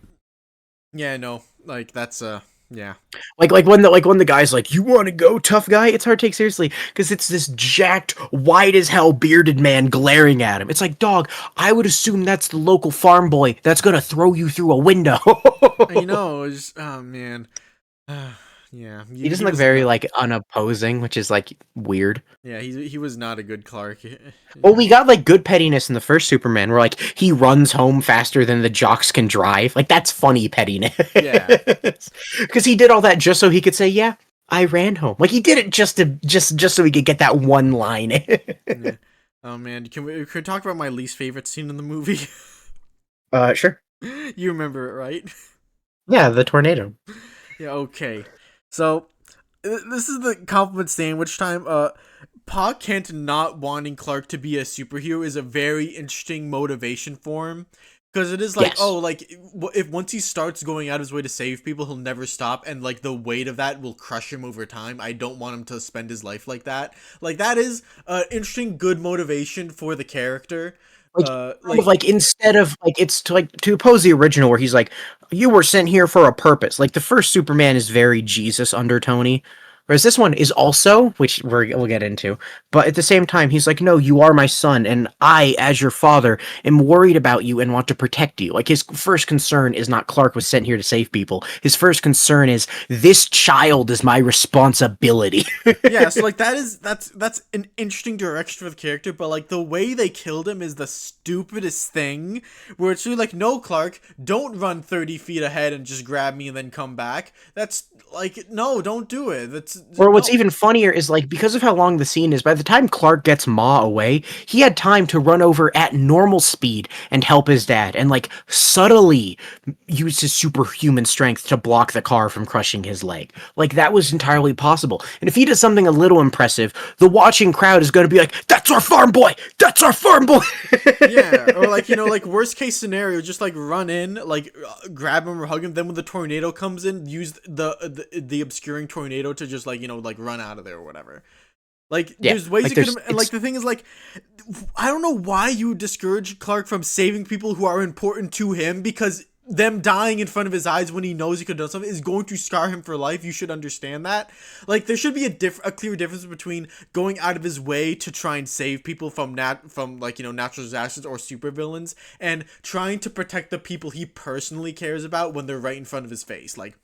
Yeah, no, like that's yeah. Like when the guy's like, you want to go, tough guy? It's hard to take seriously because it's this jacked, white as hell bearded man glaring at him. It's like, dog, I would assume that's the local farm boy that's gonna throw you through a window. I know. Oh man. Yeah, He doesn't he look was very not. like unopposing, which is like weird. Yeah, he was not a good Clark. Well, we got like good pettiness in the first Superman, where like he runs home faster than the jocks can drive. Like that's funny pettiness. Yeah. Because he did all that just so he could say, "Yeah, I ran home." Like he did it just so he could get that one line. Yeah. Oh man, can we talk about my least favorite scene in the movie? Sure. You remember it, right? Yeah, the tornado. Yeah, okay. So this is the compliment sandwich time. Pa Kent not wanting Clark to be a superhero is a very interesting motivation for him. Because it is like, Yes. oh, like, if once he starts going out of his way to save people, he'll never stop, and, like, the weight of that will crush him over time. I don't want him to spend his life like that. Like, that is an interesting, good motivation for the character. Like kind of like instead of like it's to oppose the original where he's like, you were sent here for a purpose. Like the first Superman is very Jesus undertony, whereas this one is also, which we'll get into, but at the same time he's like, no, you are my son, and I, as your father, am worried about you and want to protect you. Like his first concern is not Clark was sent here to save people. His first concern is this child is my responsibility. Yeah, so like that's an interesting direction for the character, but like the way they killed him is the stupidest thing. Where it's really like, no, Clark, don't run 30 feet ahead and just grab me and then come back. That's like, no, don't do it. That's Or what's no. even funnier is like because of how long the scene is, by the time Clark gets Ma away, he had time to run over at normal speed and help his dad and like subtly use his superhuman strength to block the car from crushing his leg. Like that was entirely possible. And if he does something a little impressive, the watching crowd is going to be like, "That's our farm boy. That's our farm boy." Yeah, or like, like worst case scenario, just like run in, like grab him or hug him. Then when the tornado comes in, use the obscuring tornado to just like like run out of there or whatever. Like Yeah, there's ways like you could, there's and like the thing is like, I don't know why you would discourage Clark from saving people who are important to him, because them dying in front of his eyes when he knows he could have done something is going to scar him for life. You should understand that. Like there should be a clear difference between going out of his way to try and save people from like natural disasters or supervillains, and trying to protect the people he personally cares about when they're right in front of his face. Like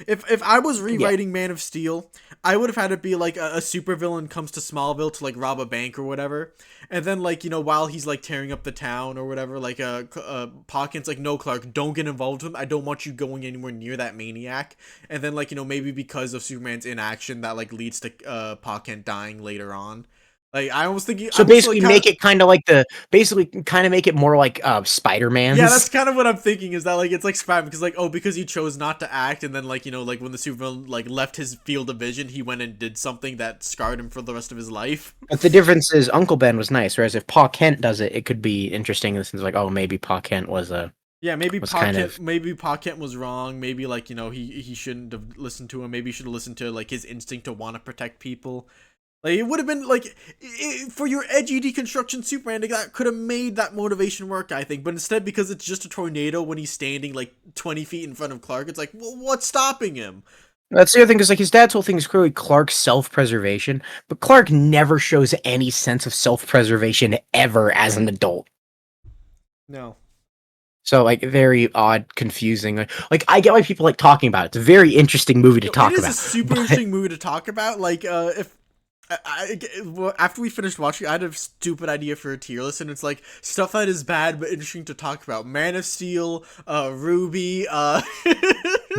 if I was rewriting Man of Steel, I would have had it be like a supervillain comes to Smallville to like rob a bank or whatever, and then like while he's like tearing up the town or whatever, like Pa Kent's like, no, Clark, don't get involved with him. I don't want you going anywhere near that maniac. And then like maybe because of Superman's inaction, that like leads to Pa Kent dying later on. Like I was thinking, so I'm also, basically like, kinda, make it kind of like make it more like yeah, that's Spider-Man's. kind of what I'm thinking, is that like it's like Spider-Man, because like, oh, because he chose not to act, and then like like when the supervillain like left his field of vision, he went and did something that scarred him for the rest of his life. But the difference is Uncle Ben was nice, whereas if Pa Kent does it, it could be interesting in the sense like, oh, maybe Pa Kent Yeah, maybe was kind of Pa Kent was wrong. Maybe like he shouldn't have listened to him. Maybe he should have listened to like his instinct to want to protect people. Like it would have been like for your edgy deconstruction Superman, that could have made that motivation work, I think. But instead, because it's just a tornado when he's standing like 20 feet in front of Clark, it's like, well, what's stopping him? That's the other thing, because like his dad's whole thing is clearly Clark's self-preservation, but Clark never shows any sense of self-preservation ever as an adult. No. So like very odd, confusing. Like I get why people like talking about it. It's a very interesting movie to talk It is about. a super interesting movie to talk about. Like if well, after we finished watching, I had a stupid idea for a tier list, and it's like stuff that is bad but interesting to talk about. Man of Steel, Ruby,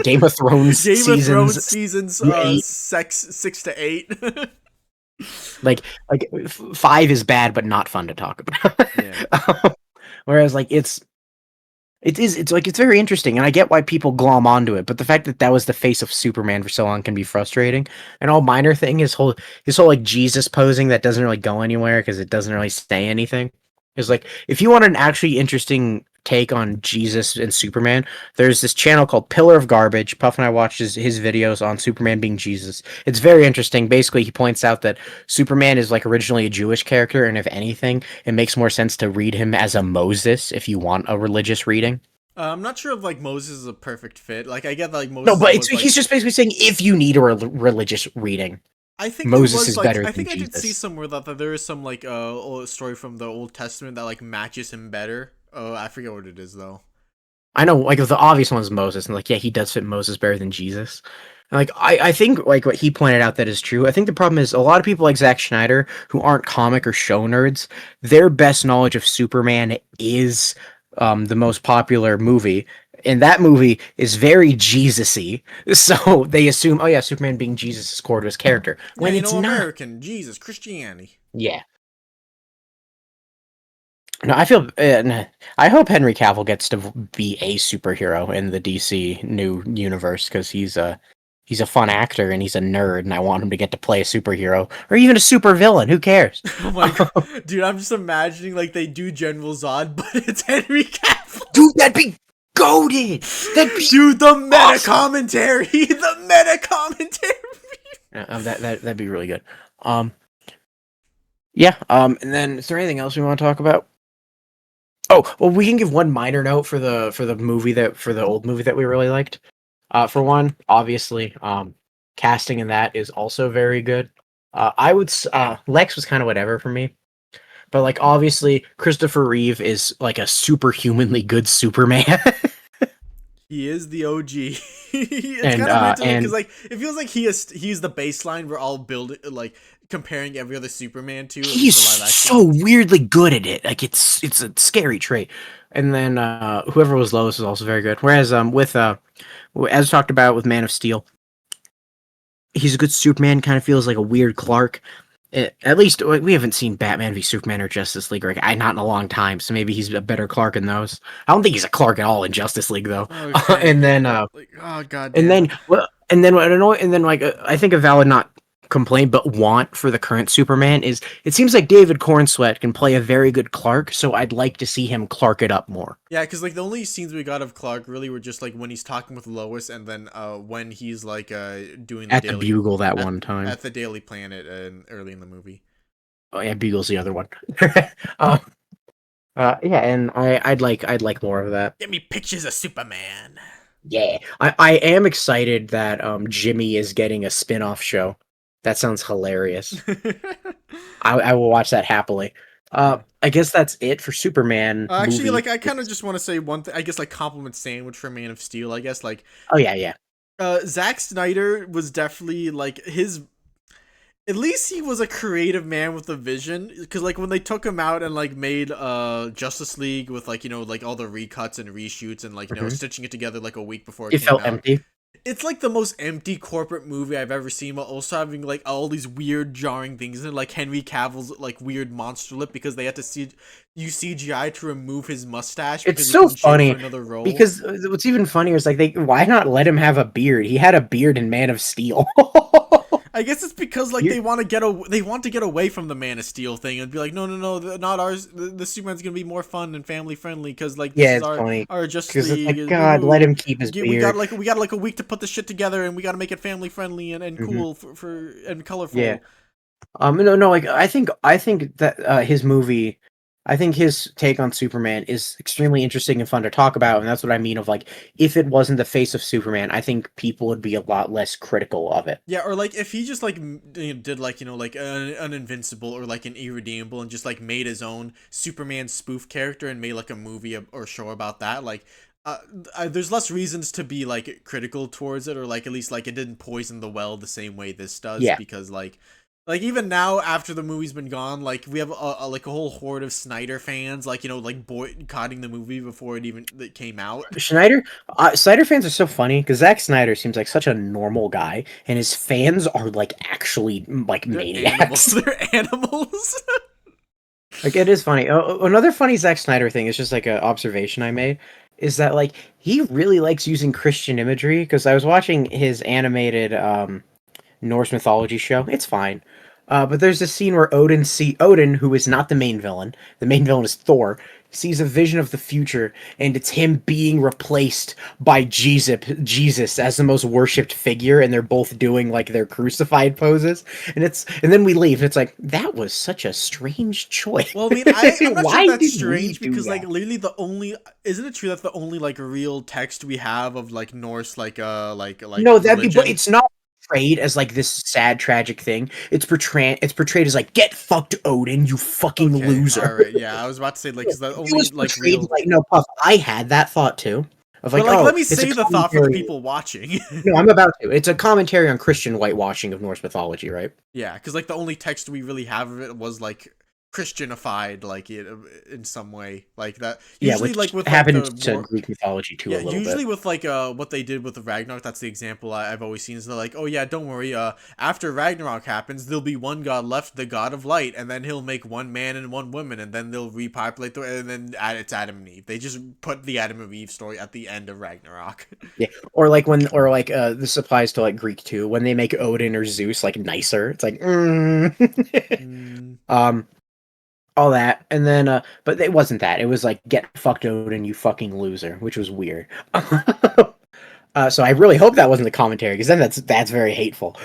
Game of Thrones Game of Thrones seasons, seasons, 6 to 8. like 5 is bad but not fun to talk about. Yeah. Whereas like it's like it's very interesting, and I get why people glom onto it, but the fact that that was the face of Superman for so long can be frustrating. An all minor thing, his whole like Jesus posing that doesn't really go anywhere because it doesn't really say anything. Is like if you want an actually interesting take on Jesus and Superman, there's this channel called Pillar of Garbage. Puff and I watched his videos on Superman being Jesus. It's very interesting. Basically, he points out that Superman is like originally a Jewish character, and if anything, it makes more sense to read him as a Moses if you want a religious reading. I'm not sure if like Moses is a perfect fit. Like I get that, like No, Moses but was like, he's just basically saying if you need a religious reading, I think Moses there was is like better I than think I did see Jesus. somewhere that there is some like old story from the Old Testament that like matches him better. Oh, I forget what it is though. I know, like the obvious one is Moses, and like yeah, he does fit Moses better than Jesus. Like I think like what he pointed out that is true. I think the problem is a lot of people like Zack Schneider who aren't comic or show nerds, their best knowledge of Superman is the most popular movie. And that movie is very Jesus-y. So they assume, oh yeah, Superman being Jesus' core to his character. Yeah, When it's not. American, Jesus, Christianity. Yeah. No, I feel. I hope Henry Cavill gets to be a superhero in the DC new universe because he's a fun actor and he's a nerd, and I want him to get to play a superhero or even a super villain. Who cares? Oh my god, dude! I'm just imagining like they do General Zod, but it's Henry Cavill. Dude, that'd be goated. That'd be Dude, the meta commentary, the meta commentary. that'd be really good. Yeah. And then is there anything else we want to talk about? Oh, well, we can give one minor note for the movie for the old movie that we really liked. For one, obviously, casting in that is also very good. Lex was kind of whatever for me, but like obviously Christopher Reeve is like a superhumanly good Superman. He is the OG. It's And, kind of weird to and- because like it feels like he's the baseline we're all building, like comparing every other Superman to. at least He's the live action. so weirdly good at it. Like it's a scary trait. And then whoever was Lois was also very good. Whereas as talked about with Man of Steel, he's a good Superman. Kind of feels like a weird Clark. At least we haven't seen Batman v Superman or Justice League, or not in a long time. So maybe he's a better Clark in those. I don't think he's a Clark at all in Justice League though. Okay. And then Like, oh god. and damn. then well, and then what annoy and then like I think a valid not complaint but want for the current Superman is it seems like David Cornsweet can play a very good Clark, so I'd like to see him Clark it up more. Yeah, because like the only scenes we got of Clark really were just like when he's talking with Lois, and then when he's like doing the At daily, the Bugle that one time. at the Daily Planet early in the movie. Oh yeah, Bugle's the other one. um, yeah, and I'd like more of that. Get me pictures of Superman. Yeah, I am excited that Jimmy is getting a spin-off show. That sounds hilarious. I will watch that happily. I guess that's it for Superman. Actually, movie. like I kind of just want to say one thing. I guess like compliment sandwich for Man of Steel. I guess like Oh yeah. Zack Snyder was definitely like his. At least he was a creative man with a vision, because like when they took him out and like made Justice League with like like all the recuts and reshoots and like stitching it together like a week before It came felt out. empty. It's like the most empty corporate movie I've ever seen, while also having like all these weird jarring things in it, like Henry Cavill's like weird monster lip because they had to use CGI to remove his mustache. It's because he so couldn't shave funny for another role. because what's even funnier is like why not let him have a beard? He had a beard in Man of Steel. I guess it's because like they want to get away from the Man of Steel thing and be like, no, not ours. The Superman's gonna be more fun and family friendly because like this Yeah, is it's funny. our Justice Because League. like, God, let him keep his beard. We got like a week to put this shit together, and we got to make it family friendly and cool for and colorful. Yeah. No, like I think that his movie, I think his take on Superman is extremely interesting and fun to talk about, and that's what I mean of like if it wasn't the face of Superman, I think people would be a lot less critical of it. Yeah, or like if he just like did like like an Invincible or like an Irredeemable and just like made his own Superman spoof character and made like a movie or show about that, like there's less reasons to be like critical towards it, or like at least like it didn't poison the well the same way this does. Yeah. Because like even now after the movie's been gone, like we have like a whole horde of Snyder fans like like boycotting the movie before it came out. Snyder fans are so funny because Zack Snyder seems like such a normal guy, and his fans are like actually like maniacs. They're animals. Like it is funny. Another funny Zack Snyder thing is just like an observation I made is that like he really likes using Christian imagery because I was watching his animated Norse mythology show. It's fine. But there's a scene where Odin, who is not the main villain, the main villain is Thor, sees a vision of the future, and it's him being replaced by Jesus as the most worshipped figure, and they're both doing like their crucified poses, and then we leave. And it's like that was such a strange choice. Well, I mean, I'm not Why sure that's did strange we do because like that? literally isn't it true that's the only like real text we have of like Norse like No, that'd be, but religion? it's not portrayed as like this sad tragic thing. It's portrayed as like get fucked, Odin, you fucking Okay, loser. all right, yeah, I was about to say like is that It only was like portrayed real? like no, Puff. I had that thought too, of But like, like, oh, let me it's a say the thought for the commentary. people watching. No, I'm about to. It's a commentary on Christian whitewashing of Norse mythology, right? Yeah, because like the only text we really have of it was like Christianified, like it in some way, like that. Yeah, Usually, which like with like happened the to war. Greek mythology too Yeah, a little bit. usually with like what they did with the Ragnarok, that's the example I've always seen. Is they're like, oh yeah, don't worry. After Ragnarok happens, there'll be one god left, the god of light, and then he'll make one man and one woman, and then they'll repopulate and then it's Adam and Eve. They just put the Adam and Eve story at the end of Ragnarok. Yeah, or like when, or like this applies to like Greek too. When they make Odin or Zeus like nicer, it's like, Mm. um, all that, and then but it wasn't that. It was like get fucked Odin, you fucking loser, which was weird. So I really hope that wasn't the commentary because then that's very hateful.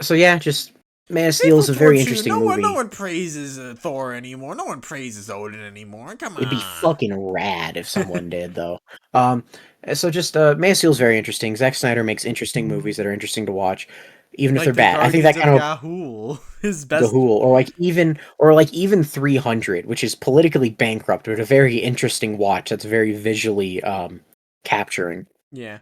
So yeah, just Man of Steel Hateful is a very towards who? interesting No movie. one praises Thor anymore. No one praises Odin anymore. Come It'd be on. fucking rad if someone did, though. Um, so just Man of Steel is very interesting. Zack Snyder makes interesting movies that are interesting to watch, even if Like they're the bad. I think Guardians that of kind of Ga'Hoole, his best. Gahul, or like even 300, which is politically bankrupt, but a very interesting watch. That's very visually capturing. Yeah.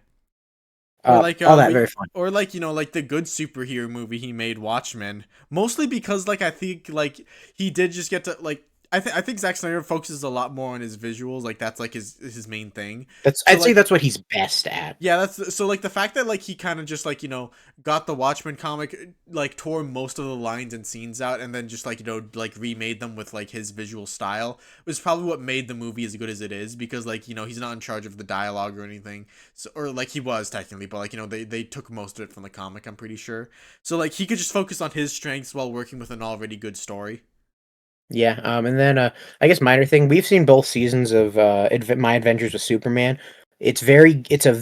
Or like All that very fun. or like like the good superhero movie he made, Watchmen. Mostly because like I think like he did just get to like I think Zack Snyder focuses a lot more on his visuals. Like that's like his main thing. That's So I'd say like that's what he's best at. yeah, that's so like the fact that like he kind of just like got the Watchmen comic, like tore most of the lines and scenes out, and then just like like remade them with like his visual style was probably what made the movie as good as it is, because like he's not in charge of the dialogue or anything, so or like he was technically, but like they took most of it from the comic, I'm pretty sure, so like he could just focus on his strengths while working with an already good story. Yeah, and then I guess minor thing. We've seen both seasons of My Adventures with Superman. It's a very it's a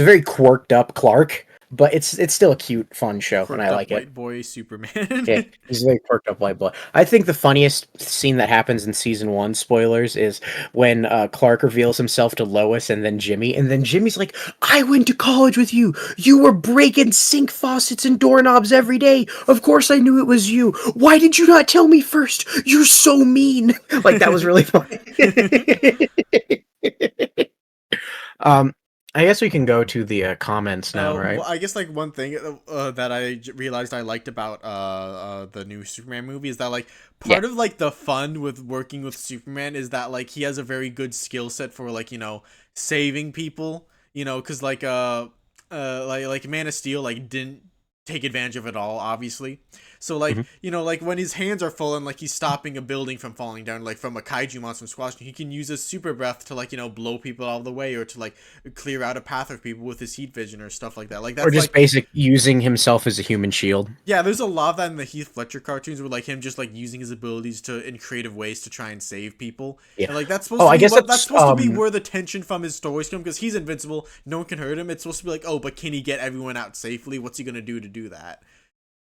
very quirked up Clark, but it's still a cute, fun show, and I Quirked up like it. white boy Superman. Yeah, he's a very quirked up white boy. I think the funniest scene that happens in season one, spoilers, is when Clark reveals himself to Lois and then Jimmy's like, "I went to college with you. You were breaking sink faucets and doorknobs every day. Of course I knew it was you. Why did you not tell me first? You're so mean." Like that was really funny. um, I guess we can go to the comments now, right? Well, I guess like one thing that realized I liked about the new Superman movie is that like Yeah. part of like the fun with working with Superman is that like he has a very good skill set for like saving people, because like Man of Steel like didn't take advantage of it all, obviously. So like Mhm. like when his hands are full and like he's stopping a building from falling down, like from a kaiju monster from squashing, he can use his super breath to like blow people out of the way, or to like clear out a path of people with his heat vision or stuff like that. Like that's Or just like basic using himself as a human shield. yeah, there's a lot of that in the Heath Ledger cartoons, where like him just like using his abilities in creative ways to try and save people. Yeah. And like that's supposed Oh, to I be guess that's supposed to be um where the tension from his stories come, because he's invincible, no one can hurt him. It's supposed to be like, oh, but can he get everyone out safely? What's he gonna do to do that?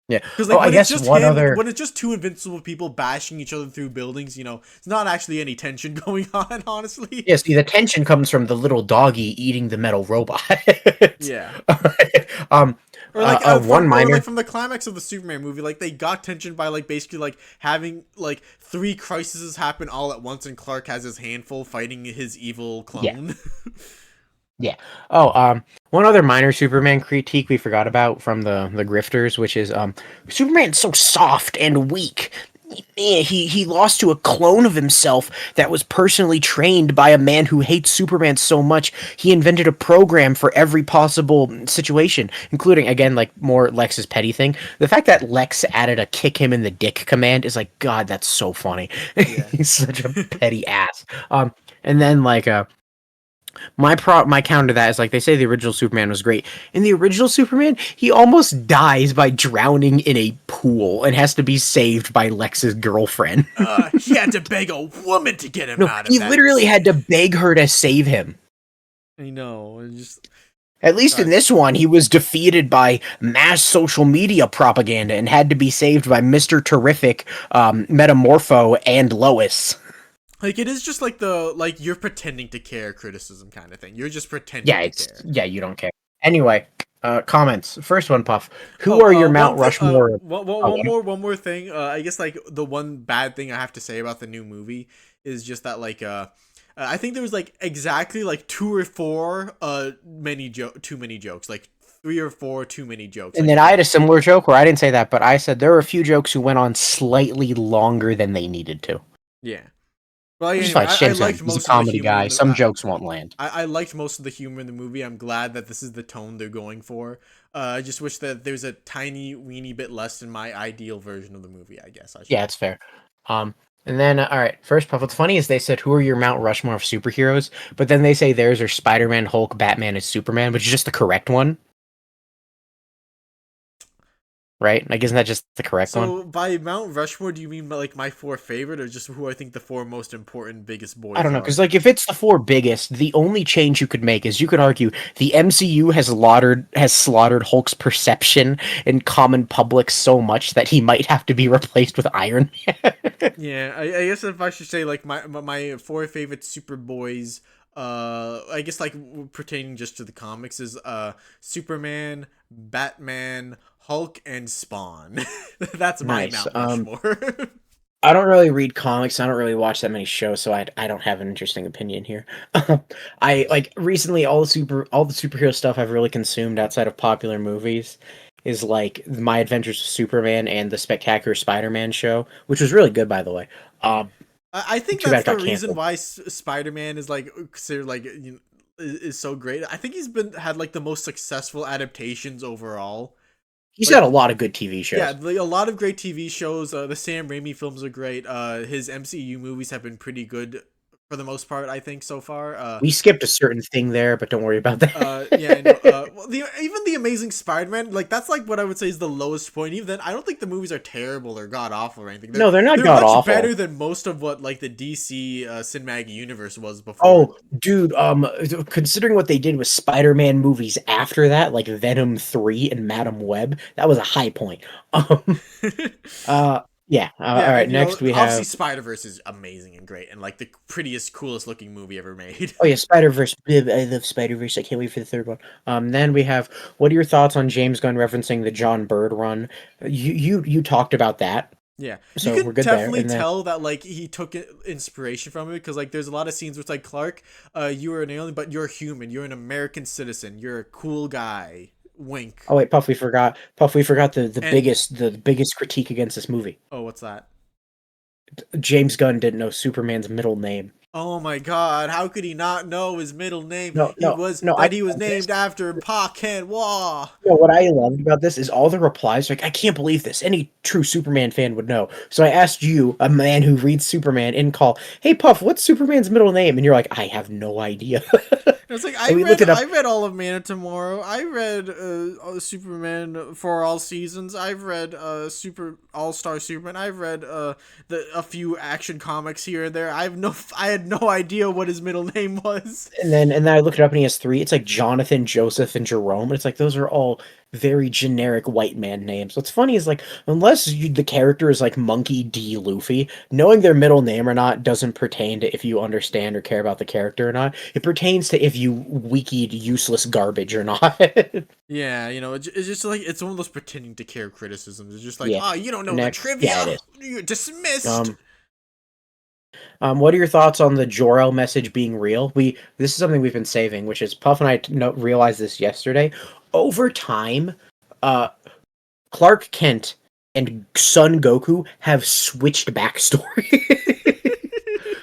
yeah. Because Oh, like I when it's guess just one him, other when it's just two invincible people bashing each other through buildings, it's not actually any tension going on, honestly. Yeah, see, the tension comes from the little doggy eating the metal robot. Yeah. um, Or like one minor. from the climax of the Superman movie, like they got tension by like basically like having like three crises happen all at once, and Clark has his handful fighting his evil Yeah. clone. Yeah. Oh, one other minor Superman critique we forgot about from the grifters, which is Superman's so soft and weak. He lost to a clone of himself that was personally trained by a man who hates Superman so much he invented a program for every possible situation, including again like more Lex's petty thing. The fact that Lex added a kick him in the dick command is like, God, that's so funny. Yeah. He's such a petty ass. And then like my counter to that is like they say the original Superman was great. In the original Superman, he almost dies by drowning in a pool and has to be saved by Lex's girlfriend. He had to beg a woman to get him No, out of he that. literally had to beg her to save him. I know. Just At least in this one, he was defeated by mass social media propaganda and had to be saved by Mr. Terrific, Metamorpho, and Lois. like it is just like the like you're pretending to care criticism kind of thing. You're just pretending Yeah, to care. yeah, you don't care. Anyway, comments. First one, Puff. Who are your Mount Rushmore? One more thing. I guess like the one bad thing I have to say about the new movie is just that like I think there was like exactly like 2 or 4 too many jokes, like 3 or 4 too many jokes. And Like then I had a similar joke where I didn't say that, but I said there were a few jokes who went on slightly longer than they needed to. yeah. Well, Which is anyway, fine. It's I James Gunn. liked He's a most of the comedy humor guy. in the. Some jokes won't land. I liked most of the humor in the movie. I'm glad that this is the tone they're going for. I just wish that there's a tiny, weeny bit less in my ideal version of the movie. I guess I should. Yeah, it's fair. And then all right, first puff. What's funny is they said who are your Mount Rushmore of superheroes, but then they say theirs are Spider-Man, Hulk, Batman, and Superman, which is just the correct one, right? Like, isn't that just the correct one? So by Mount Rushmore, do you mean like my 4 favorite, or just who I think the 4 most important, biggest I boys don't know, are? because like if it's the 4 biggest, the only change you could make is you could argue the MCU has slaughtered Hulk's perception in common public so much that he might have to be replaced with Iron Man. Yeah, I guess if I should say like my 4 favorite Superboys, I guess like pertaining just to the comics is Superman, Batman, Hulk, and Spawn. That's my Nice. Mount Rushmore. I don't really read comics. I don't really watch that many shows, so I don't have an interesting opinion here. I like recently all the superhero stuff I've really consumed outside of popular movies is like My Adventures with Superman and the Spectacular Spider-Man show, which was really good by the way. Yeah. Um, I think Too bad that's it the got reason canceled. why Spider-Man is like considered like is so great. I think he's been had like the most successful adaptations overall. He's Like got a lot of good TV yeah, shows. like a lot of great TV shows. The Sam Raimi films are great. His MCU movies have been pretty good for the most part, I think, so far. We skipped a certain thing there, but don't worry about Yeah, I know. that. Well, even the Amazing Spider-Man, like that's like what I would say is the lowest point. Even then, I don't think the movies are terrible or god awful or anything. No, they're not They're god much awful. better than most of what like the DC cinematic universe was before. Oh, dude, considering what they did with Spider-Man movies after that, like Venom 3 and Madam Web, that was a high point. Um, yeah. All Yeah, right, and next we obviously have Spider Verse is amazing and great, and like the prettiest, coolest looking movie ever made. oh yeah, Spider-Verse. I love Spider-Verse. I can't wait for the third one. Then we have what are your thoughts on James Gunn referencing the John Bird run? You talked about that, Yeah, you so we're can good there. definitely And then tell that like he took inspiration from it because like there's a lot of scenes with like Clark, you are an alien, but you're human. You're an American citizen. You're a cool guy. Wink. oh wait, Puff, we forgot the And biggest critique against this movie. oh, what's that? James Gunn didn't know Superman's middle name. Oh my God! How could he not know his middle name? No, He no, was no. I that he was love this. named after Pa Kent Wah. You know, what I loved about this is all the replies like, I can't believe this. Any true Superman fan would know. So I asked you, a man who reads Superman, in call, hey Puff, what's Superman's middle name? And you're like, I have no idea. It's like And we looked it up. I read all of Man of Tomorrow. I read Superman for all seasons. I've read Super All Star Superman. I've read a few Action Comics here and there. I had no idea what his middle name was. And then I looked it up and he has three. It's like Jonathan, Joseph, and Jerome. And it's like those are all very generic white man names. What's funny is like unless the character is like Monkey D. Luffy, knowing their middle name or not doesn't pertain to if you understand or care about the character or not. It pertains to if you wikied useless garbage or not. Yeah, it's just like it's one of those pretending to care criticisms. It's just like, Yeah. oh, you don't know the Next, trivia. yeah, it is. You're dismissed. What are your thoughts on the Jor-El message being real? This is something we've been saving, which is Puff and I realized this yesterday. Over time, uh, Clark Kent and Son Goku have switched backstory.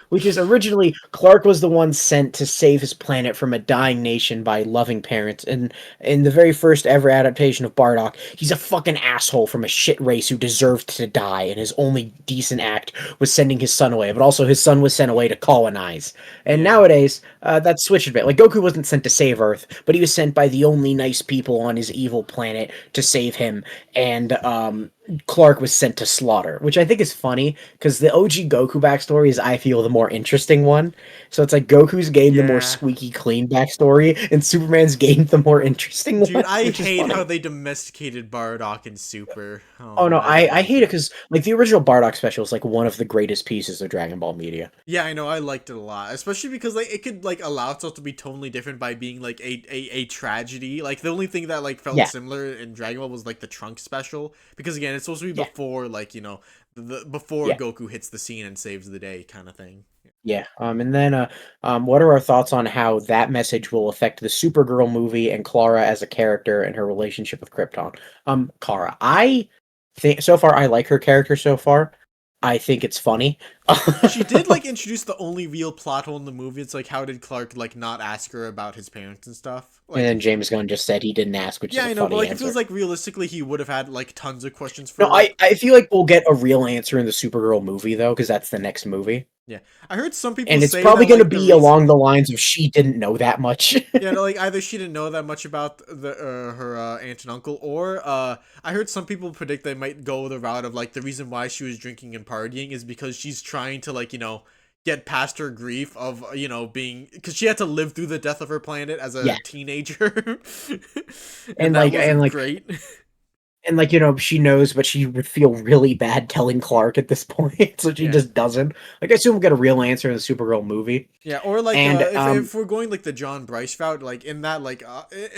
Which is originally Clark was the one sent to save his planet from a dying nation by loving parents, and in the very first ever adaptation of Bardock, he's a fucking asshole from a shit race who deserved to die, and his only decent act was sending his son away, but also his son was sent away to colonize. And Yeah. nowadays, that's switched a bit. Like, Goku wasn't sent to save Earth, but he was sent by the only nice people on his evil planet to save him, and, Clark was sent to slaughter, which I think is funny because the OG Goku backstory is, I feel, the more interesting one. So it's like Goku's gained the more Yeah. squeaky clean backstory, and Superman's gained the more interesting Dude, one. I Which is hate funny. how they domesticated Bardock and Super. Oh no, I don't I like hate it because like the original Bardock special is like one of the greatest pieces of Dragon Ball media. Yeah, I know. I liked it a lot, especially because like it could like allow itself to be totally different by being like a tragedy. Like the only thing that like felt Yeah, similar in Dragon Ball was like the Trunks special, because again, it's supposed to be yeah, before like before yeah. Goku hits the scene and saves the day kind of thing. Yeah. And then what are our thoughts on how that message will affect the Supergirl movie and Clara as a character and her relationship with Krypton? Kara, I think so far I like her character so far. I think it's funny. She did like introduce the only real plot hole in the movie. It's like, how did Clark like not ask her about his parents and stuff? And Like, then James Gunn just said he didn't ask, which yeah, is a I know, but funny like it feels answer. like realistically he would have had like tons of questions No, for. I feel like we'll get a real answer in the Supergirl movie though, because that's the next movie. Yeah, I heard some people And it's say probably that going to like the be reason. along the lines of she didn't know that much. Yeah, no, like either she didn't know that much about the her aunt and uncle, or I heard some people predict they might go the route of like the reason why she was drinking and partying is because she's trying to like get past her grief of being because she had to live through the death of her planet as a Yeah. teenager, and And that like and wasn't like great. and like she knows, but she would feel really bad telling Clark at this point, so she Yeah. just doesn't. Like I assume we'll get a real answer in the Supergirl movie. Yeah, or like And if we're going like the John Bryce route, like in that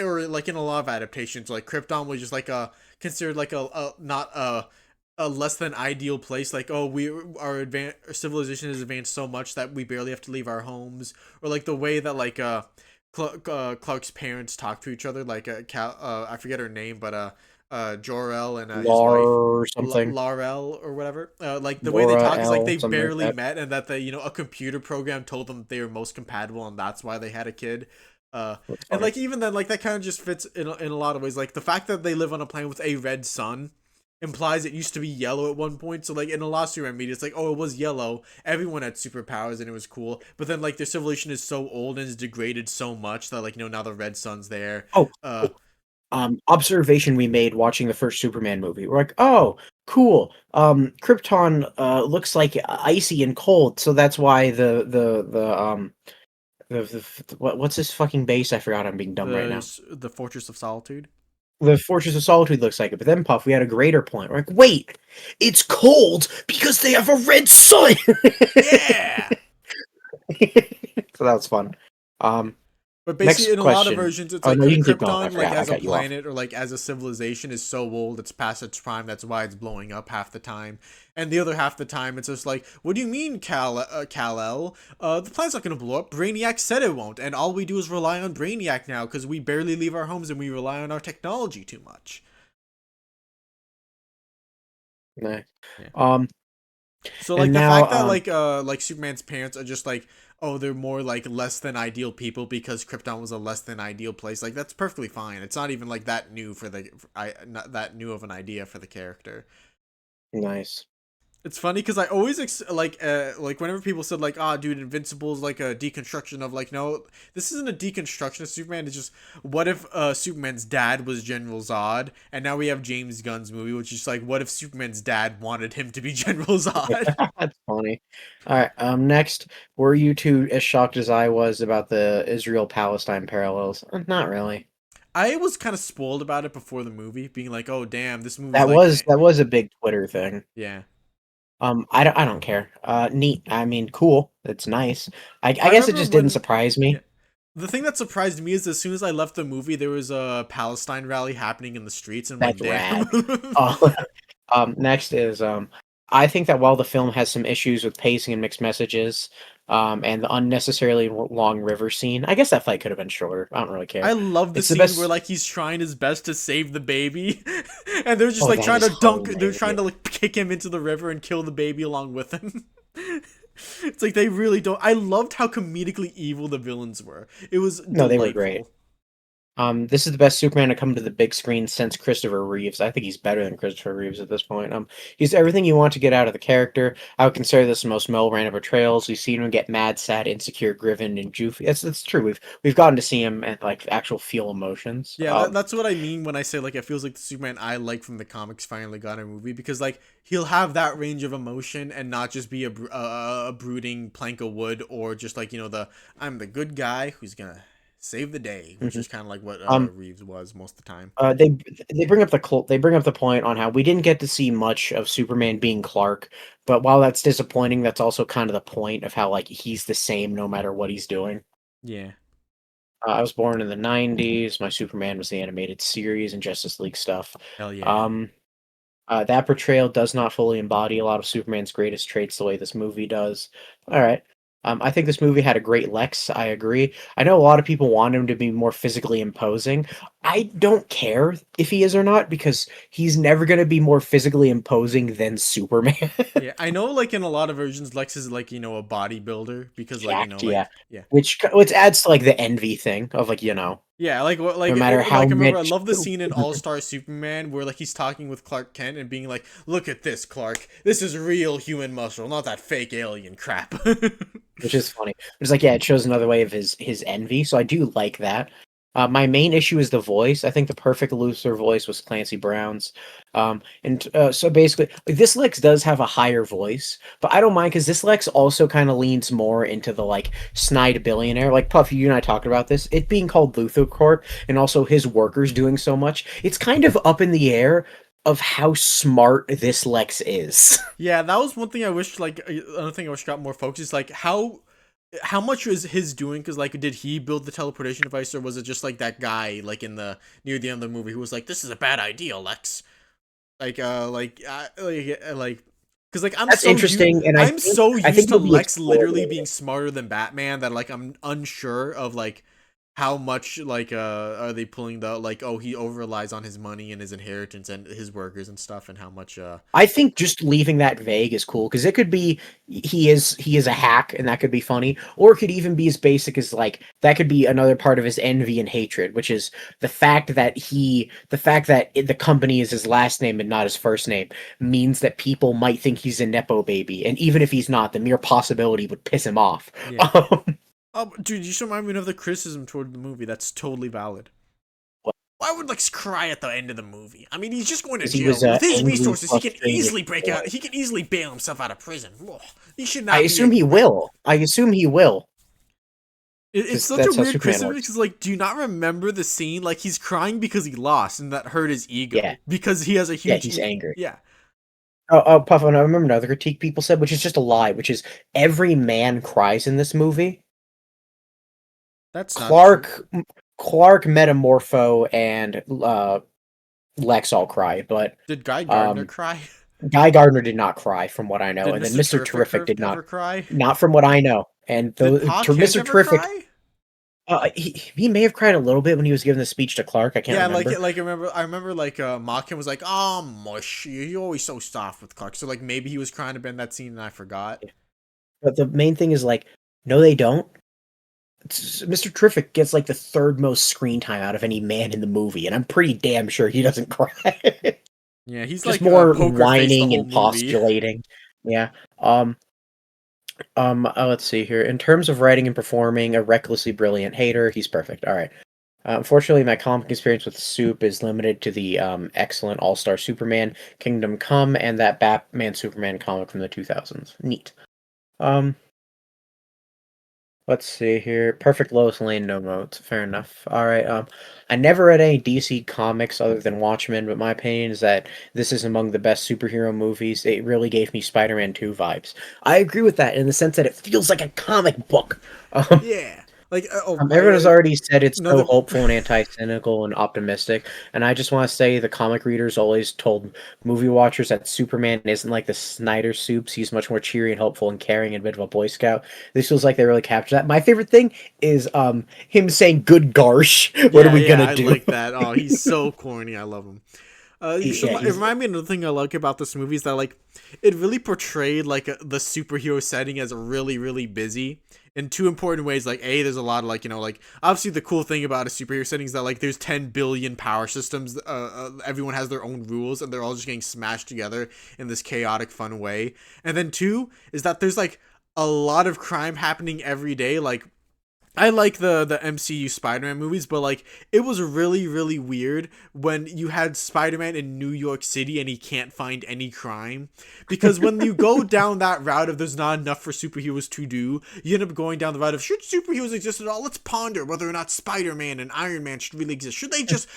or like in a lot of adaptations, like Krypton was just like considered like a not a less than ideal place. Like, oh, our civilization has advanced so much that we barely have to leave our homes, or like the way that like Clark's parents talk to each other, like I forget her name, but Jor-El and his Lar wife or something. Laurel or whatever. Like the way they Laura talk is like L, they something like barely that. met, and that they a computer program told them they were most compatible, and that's why they had a kid. Uh, That's and funny. like even then, like that kind of just fits in a lot of ways. Like the fact that they live on a planet with a red sun implies it used to be yellow at one point. So like in a lot of Superman media, it's like, oh, it was yellow. Everyone had superpowers and it was cool. But then like their civilization is so old and is degraded so much that like now the red sun's there. Oh, Uh, oh, observation we made watching the first Superman movie. We're like, oh, cool. Krypton looks like icy and cold, so that's why what's this fucking base? I forgot. I'm being dumb right now. the Fortress of Solitude. The Fortress of Solitude looks like it, but then Puff, we had a greater point. We're like, wait, it's cold because they have a red sun. Yeah. So that was fun. Um, But basically, Next in a lot of question. versions, it's Oh like no, you can keep going. I Krypton, like forgot. I as a cut you off. planet or like as a civilization, is so old it's past its prime. That's why it's blowing up half the time, and the other half the time, it's just like, what do you mean, Kal-El? The planet's not gonna blow up. Brainiac said it won't, and all we do is rely on Brainiac now because we barely leave our homes and we rely on our technology too much. Nah. Yeah. Um, So like and the now fact that like Superman's parents are just like, oh, they're more like less than ideal people because Krypton was a less than ideal place, like that's perfectly fine. It's not even like that new not that new of an idea for the character. nice. It's funny because I always like whenever people said like, ah, dude, Invincible's like a deconstruction of like, no, this isn't a deconstruction of Superman. It's just, what if Superman's dad was General Zod, and now we have James Gunn's movie, which is like, what if Superman's dad wanted him to be General Zod? That's funny. All right. Next, were you two as shocked as I was about the Israel-Palestine parallels? Not really. I was kind of spoiled about it before the movie, being like, oh damn, this movie's That like, was that was a big Twitter thing. yeah. I don't care. Neat. I mean, cool. It's nice. I I guess it remember just didn't when, surprise yeah. me. The thing that surprised me is as soon as I left the movie, there was a Palestine rally happening in the streets, and I'm like, That's damn. rad. Uh, next is I think that while the film has some issues with pacing and mixed messages, and the unnecessarily long river scene, I guess that fight could have been shorter. I don't really I care. love the It's the scene where best. like he's trying his best to save the baby, and they're just Oh, like that trying is to dunk. They're hilarious. trying to like kick him into the river and kill the baby along with him. It's like they really don't. I loved how comedically evil the villains were. It was No, they were great. delightful. This is the best Superman to come to the big screen since Christopher Reeves. I think he's better than Christopher Reeves at this point. He's everything you want to get out of the character. I would consider this the most well-rounded portrayals. We've seen him get mad, sad, insecure, driven, and goofy. That's true. We've gotten to see him and like actual feel emotions. Yeah, that's what I mean when I say like it feels like the Superman I like from the comics finally got a movie, because like he'll have that range of emotion and not just be a brooding plank of wood, or just like the I'm the good guy who's gonna save the day, which Mhm. is kind of like what Um, Reeves was most of the time. they bring up they bring up the point on how we didn't get to see much of Superman being Clark, but while that's disappointing, that's also kind of the point of how like he's the same no matter what he's doing. Yeah, I was born in the '90s. My Superman was the animated series and Justice League stuff. hell yeah. Um, that portrayal does not fully embody a lot of Superman's greatest traits the way this movie does. All right. I think this movie had a great Lex. I agree. I know a lot of people want him to be more physically imposing. I don't care if he is or not because he's never going to be more physically imposing than Superman. Yeah, I know. Like in a lot of versions, Lex is like a bodybuilder because like Jacked, yeah. like yeah. Which adds to like the envy thing of like Yeah, like what, no matter how like I remember, I much. love the scene in All Star Superman where like he's talking with Clark Kent and being like, "Look at this, Clark. This is real human muscle, not that fake alien crap." Which is funny. It's like, yeah, it shows another way of his envy. So I do like that. My main issue is the voice. I think the perfect Luthor voice was Clancy Brown's. So basically, like, this Lex does have a higher voice, but I don't mind because this Lex also kind of leans more into the like snide billionaire. Like Puff, you and I talked about this. It being called Luthor Corp, and also his workers doing so much. It's kind of up in the air of how smart this Lex is. Yeah, that was one thing I wish. Like another thing I wish got more focus is like how much was his doing? Because like, did he build the teleportation device, or was it just like that guy like in the near the end of the movie who was like, "This is a bad idea, Lex." Like, because like That's interesting, and I'm so I used think to it'll be Lex explored literally later. being smarter than Batman that like I'm unsure of like how much like are they pulling the like, oh, he over relies on his money and his inheritance and his workers and stuff, and how much I think just leaving that vague is cool because it could be he is a hack and that could be funny, or it could even be as basic as like that could be another part of his envy and hatred, which is the fact that the company is his last name and not his first name means that people might think he's a nepo baby, and even if he's not, the mere possibility would piss him off. yeah. Oh, dude, you should remind me of the criticism toward the movie. That's totally valid. Why would Lex cry at the end of the movie? I mean, he's just going to Because he jail. was With his angry, resources, he can frustrated easily break boy. out. He can easily bail himself out of prison. Ugh, he should I not be assume he will. I assume he will It's because such a that's how weird Superman criticism works. because, like, do you not remember the scene? Like, he's crying because he lost, and that hurt his Yeah, ego because he has a yeah, huge. he's angry. Yeah, Puff, and I remember another critique people said, which is just a lie, which is every man cries in this movie. that's not true. Clark, Metamorpho, and Lex all cry, but Did Guy Gardner um, cry? Guy Gardner did not cry, from what I know, Did and then Mr. Mister Terrific Terrific did ever cry? not from what I know, and Did Pa Kent Mister ever Terrific, cry? he may have cried a little bit when he was giving the speech to Clark. I can't Yeah, remember. I remember like Ma Kent was like, "Oh, mush, you're always so soft with Clark." So like maybe he was crying a bit in that scene and I forgot. But the main thing is like, no, they don't. Mr. Terrific gets like the third most screen time out of any man in the movie, and I'm pretty damn sure he doesn't cry. Yeah, he's Just like more poker face the whining whole and movie. postulating. Yeah. Um. Let's see here. In terms of writing and performing, a recklessly brilliant hater, he's perfect. All right. Unfortunately, my comic experience with Soup is limited to the excellent All Star Superman, Kingdom Come, and that Batman Superman comic from the 2000s. Neat. Um. Let's see here. Perfect Lois Lane, no notes. Fair enough. All right. I never read any DC comics other than Watchmen, but my opinion is that this is among the best superhero movies. It really gave me Spider-Man 2 vibes. I agree with that in the sense that it feels like a comic book. Yeah, like Everyone has already said it's so another. hopeful and anti-cynical and optimistic, and I just want to say the comic readers always told movie watchers that Superman isn't like the Snyder Supes. He's much more cheery and hopeful and caring and a bit of a Boy Scout. This feels like they really captured that. My favorite thing is him saying "Good gosh, what are Yeah, we yeah, gonna I do?" like that. Oh, he's so corny. I love him. Yeah, It he's reminded me of another thing I like about this movie is that like it really portrayed like the superhero setting as really really busy in two important ways. Like a, there's a lot of like like obviously the cool thing about a superhero setting is that like there's 10 billion power systems. Everyone has their own rules and they're all just getting smashed together in this chaotic fun way. And then two is that there's like a lot of crime happening every day. Like I like the MCU Spider-Man movies, but like it was really really weird when you had Spider-Man in New York City and he can't find any crime, because when you go down that route of there's not enough for superheroes to do, you end up going down the route of should superheroes exist at all? Let's ponder whether or not Spider-Man and Iron Man should really exist. Should they just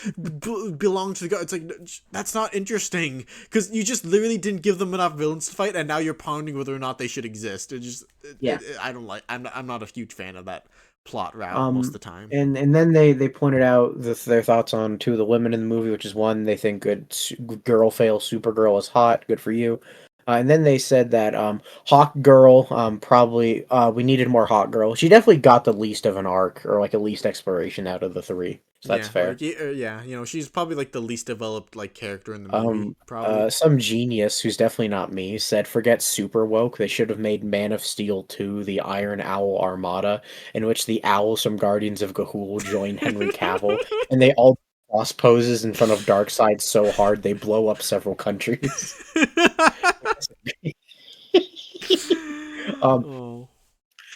belong to the god? It's like that's not interesting because you just literally didn't give them enough villains to fight, and now you're pondering whether or not they should exist. yeah. I don't like. I'm not a huge fan of that plot route most of Um, the time. and then they pointed out their thoughts on two of the women in the movie, which is one they think girl fail Supergirl is hot. Good for you. And then they said that Hawk Girl probably we needed more Hawk Girl. She definitely got the least of an arc or like a least exploration out of the three, so that's Yeah, fair. yeah, she's probably like the least developed like character in the movie, probably. Some genius who's definitely not me said, "Forget super woke. They should have made Man of Steel 2 the Iron Owl Armada, in which the owls from Guardians of Ga'Hoole join Henry Cavill, and they all cross poses in front of Darkseid so hard they blow up several countries." um, Oh.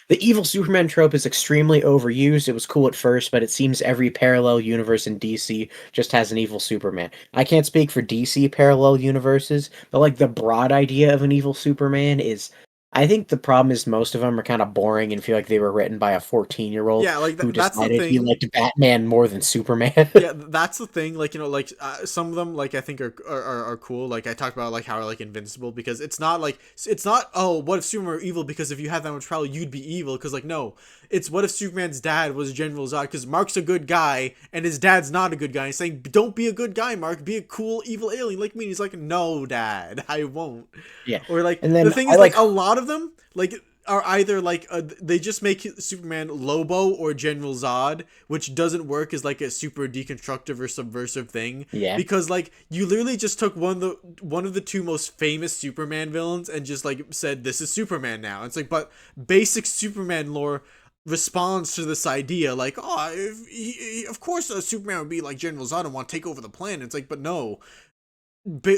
The evil Superman trope is extremely overused. It was cool at first, but it seems every parallel universe in DC just has an evil Superman. I can't speak for DC parallel universes, but like the broad idea of an evil Superman is. I think the problem is most of them are kind of boring and feel like they were written by a 14-year-old Yeah, like who that's the decided he thing. liked Batman more than Superman. Yeah, that's the thing. Like like some of them, like I think are cool. Like I talked about like how like Invincible, because it's not, oh, what if Superman were evil, because if you had that much power you'd be evil, because like no, it's what if Superman's dad was General Zod, because Mark's a good guy and his dad's not a good guy. He's saying, don't be a good guy, Mark. Be a cool evil alien like me. And he's like, no, Dad, I won't. Yeah, Or like and the then thing I is, like like a lot of them like are either like they just make Superman Lobo or General Zod, which doesn't work as like a super deconstructive or subversive thing, yeah. because like you literally just took one of the two most famous Superman villains and just like said this is Superman now. It's like, but basic Superman lore responds to this idea like, oh, of course Superman would be like General Zod and want to take over the planet. It's like, but no,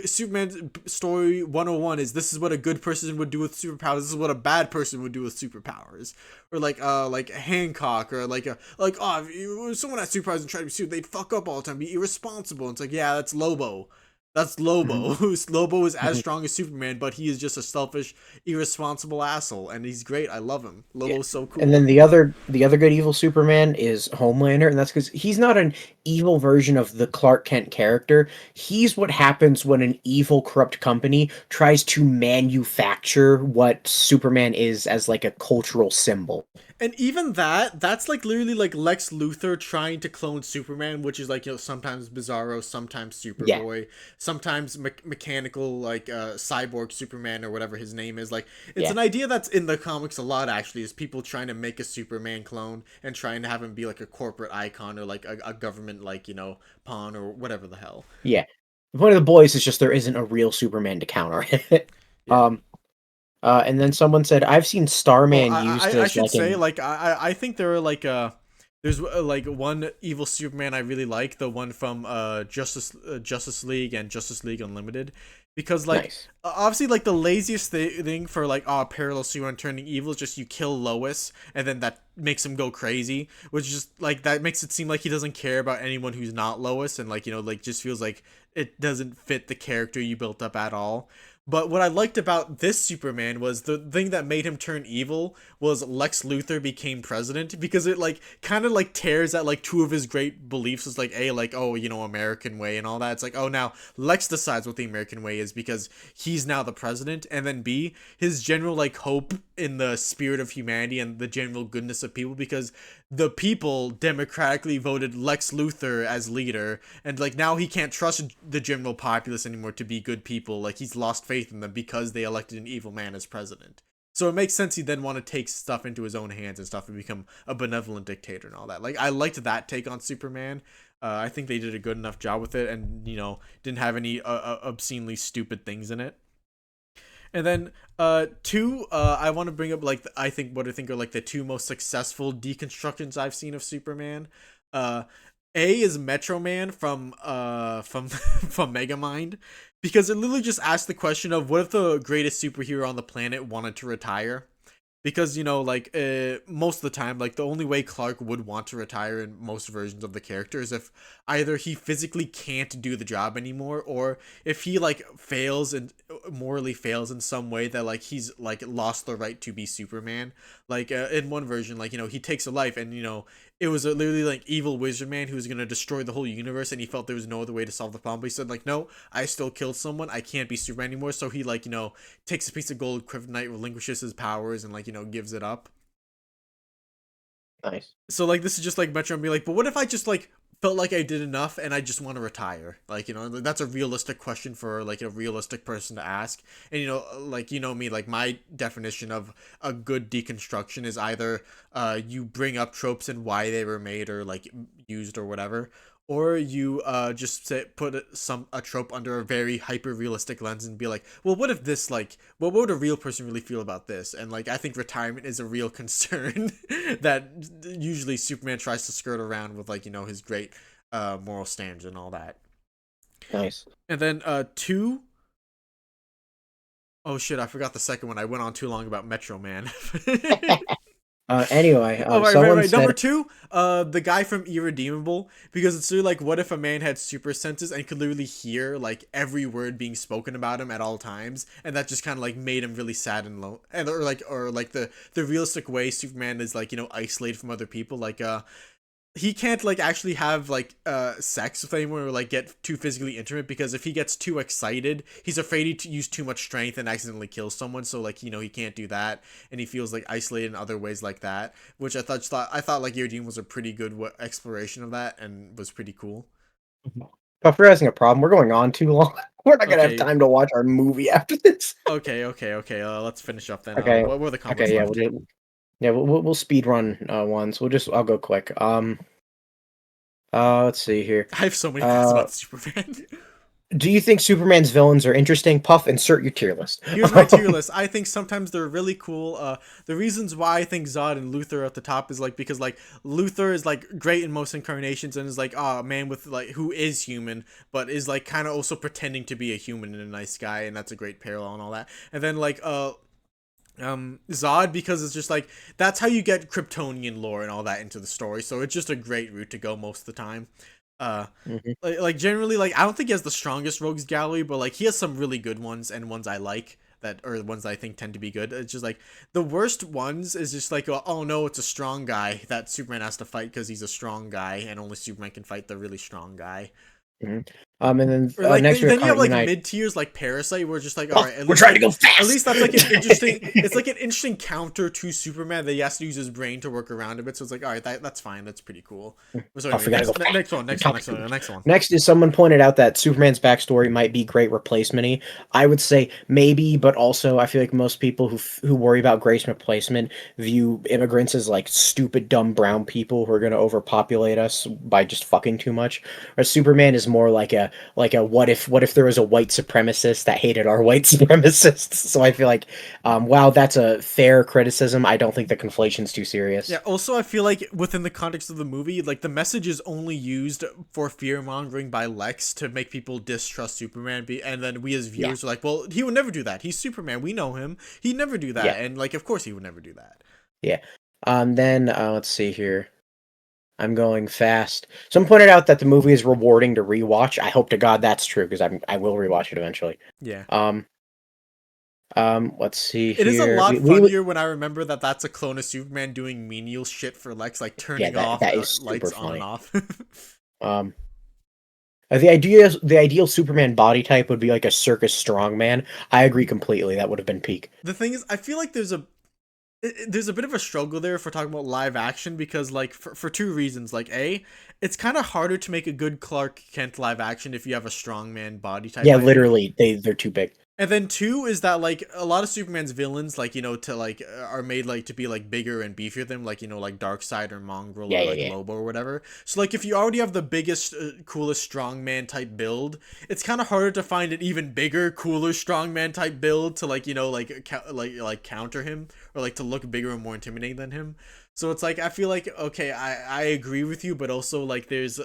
Superman's story 101 is this is what a good person would do with superpowers. This is what a bad person would do with superpowers. Or like Hancock, or oh, if someone had superpowers and tried to be super, they'd fuck up all the time, be irresponsible. And it's like, yeah, that's Lobo. That's Mhm. Lobo. Lobo is as strong as Superman, but he is just a selfish, irresponsible asshole, and he's great. I love him. Yeah. Lobo's so And cool. then the other good evil Superman is Homelander, and that's because he's not an evil version of the Clark Kent character. He's what happens when an evil, corrupt company tries to manufacture what Superman is as like a cultural symbol. And even that's like literally like Lex Luthor trying to clone Superman, which is like, sometimes Bizarro, sometimes Yeah, Superboy, sometimes mechanical, like cyborg Superman or whatever his name is. Like it's yeah, an idea that's in the comics a lot, actually, is people trying to make a Superman clone and trying to have him be like a corporate icon or like a government, like, pawn or whatever the hell. yeah. The point of the boys is just there isn't a real Superman to counter it. Yeah. um, and then someone said, "I've seen Oh, Starman used I as should like say, an like I think there are like there's like one evil Superman I really like, the one from Justice League and Justice League Unlimited, because like nice." obviously like the laziest thing for like parallel Superman turning evil is just you kill Lois and then that makes him go crazy, which just like that makes it seem like he doesn't care about anyone who's not Lois, and like, like just feels like it doesn't fit the character you built up at all. But what I liked about this Superman was the thing that made him turn evil was Lex Luthor became president, because it like kind of like tears at like two of his great beliefs. It's like, A, like, oh, American way and all that. It's like, oh, now Lex decides what the American way is because he's now the president. And then B, his general like hope in the spirit of humanity and the general goodness of people, because the people democratically voted Lex Luthor as leader, and like now he can't trust the general populace anymore to be good people. Like he's lost faith in them because they elected an evil man as president. So it makes sense he'd then want to take stuff into his own hands and stuff and become a benevolent dictator and all that. Like I liked that take on Superman. I think they did a good enough job with it, and didn't have any obscenely stupid things in it. And then two, I want to bring up like I think are like the two most successful deconstructions I've seen of Superman. Uh A is Metro Man from from Megamind, because it literally just asks the question of what if the greatest superhero on the planet wanted to retire? Because like most of the time, like the only way Clark would want to retire in most versions of the character is if either he physically can't do the job anymore, or if he like fails and morally fails in some way that like he's like lost the right to be Superman. Like in one version, like he takes a life, and it was a literally like evil wizard man who was gonna destroy the whole universe, and he felt there was no other way to solve the problem. But he said like, no, I still killed someone, I can't be Superman anymore. So he like takes a piece of gold kryptonite, relinquishes his powers, and like gives it up. Nice. So like this is just like Metro and be like, but what if I just like felt like I did enough and I just want to retire? Like, that's a realistic question for like a realistic person to ask. And like me, like my definition of a good deconstruction is either you bring up tropes and why they were made or like used or whatever, or you just put a trope under a very hyper realistic lens and be like, well, what if this, like, what would a real person really feel about this? And like I think retirement is a real concern that usually Superman tries to skirt around with, like, his great moral standards and all that. Nice. And then two, oh shit, I forgot the second one. I went on too long about Metro Man. Anyway, Oh, right, someone right. Number said, two, the guy from Irredeemable, because it's really like, what if a man had super senses and could literally hear like every word being spoken about him at all times, and that just kind of like made him really sad and low, and or like the realistic way Superman is like isolated from other people, like he can't like actually have like sex with anyone or like get too physically intimate, because if he gets too excited he's afraid to use too much strength and accidentally kill someone, so like he can't do that, and he feels like isolated in other ways like that, which I thought like Yodine was a pretty good exploration of that and was pretty cool. Puff, we're having a problem. We're going on too long. We're not gonna have Okay, time to watch our movie after this. okay, let's finish up then. Okay. What were the comments Okay. Yeah. left? We'll speed run ones. I'll go quick. Let's see here. I have so many thoughts about Superman. Do you think Superman's villains are interesting? Puff, insert your tier list. Here's my tier list. I think sometimes they're really cool. The reasons why I think Zod and Luthor are at the top is like because like Luthor is like great in most incarnations and is like a man with like who is human but is like kind of also pretending to be a human and a nice guy, and that's a great parallel and all that. And then like Zod, because it's just like that's how you get Kryptonian lore and all that into the story, so it's just a great route to go most of the time. Like generally, like I don't think he has the strongest rogues gallery, but like he has some really good ones and ones I like that, or ones I think tend to be good. It's just like the worst ones is just like, oh no, it's a strong guy that Superman has to fight because he's a strong guy and only Superman can fight the really strong guy. And then Or like next then you have like Unite. mid tiers like Parasite, where just like, all right, We're trying to go fast. At least that's like an interesting. It's like an interesting counter to Superman that he has to use his brain to work around a bit. So it's like, all right, that's fine, that's pretty cool. So anyway, next one. Next is someone pointed out that Superman's backstory might be great replacement-y. I would say maybe, but also I feel like most people who worry about great replacement view immigrants as like stupid, dumb brown people who are going to overpopulate us by just fucking too much. Or Superman is more like a what if there was a white supremacist that hated our white supremacists. So I feel like while that's a fair criticism, I don't think the conflation's too serious. Yeah, also I feel like within the context of the movie, like the message is only used for fear mongering by Lex to make people distrust Superman, and then we as viewers are like, well, he would never do that, he's Superman, we know him, he'd never do that. And like of course he would never do that. Then let's see here. I'm going fast. Someone pointed out that the movie is rewarding to rewatch. I hope to God that's true, because I will rewatch it eventually. Yeah. Let's see here. It is a lot funnier when I remember that that's a clone of Superman doing menial shit for Lex, like turning off lights on and off. The ideal Superman body type would be like a circus strongman. I agree completely. That would have been peak. The thing is, I feel like there's a bit of a struggle there if we're talking about live action, because like for two reasons. Like it's kind of harder to make a good Clark Kent live action if you have a strongman body type. Yeah, literally, they're too big. And then two is that like a lot of Superman's villains, like to like are made like to be like bigger and beefier than like like Darkseid or Mongrel or like Lobo or whatever. So like if you already have the biggest, coolest strongman type build, it's kind of harder to find an even bigger, cooler strongman type build to like like counter him, or like to look bigger and more intimidating than him. So it's like I feel like okay, I agree with you, but also like there's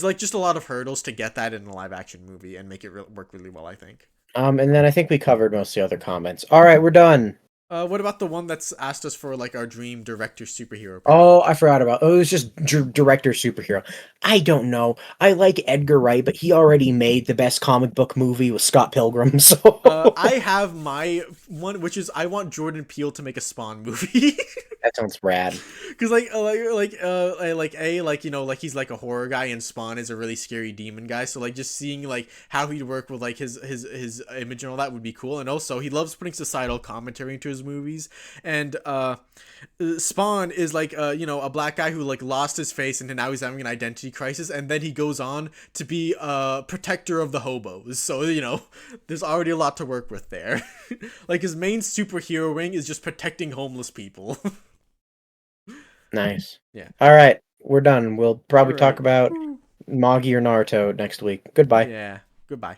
like just a lot of hurdles to get that in a live action movie and make it work really well, I think. And then I think we covered most of the other comments. All right, we're done. What about the one that's asked us for like our dream director superhero? Oh, I forgot about. Oh, it was just director superhero. I don't know. I like Edgar Wright, but he already made the best comic book movie with Scott Pilgrim. So I have my one, which is I want Jordan Peele to make a Spawn movie. That sounds rad. Because like you know, like he's like a horror guy, and Spawn is a really scary demon guy. So like just seeing like how he'd work with like his image and all that would be cool. And also he loves putting societal commentary into his movies. And Spawn is like you know, a black guy who like lost his face and now he's having an identity crisis, and then he goes on to be a protector of the hobos. So you know, there's already a lot to work with there. Like his main superhero ring is just protecting homeless people. Nice. Yeah. All right, we're done. We'll probably All talk right. about Magi or Naruto next week. Goodbye. Yeah. Goodbye.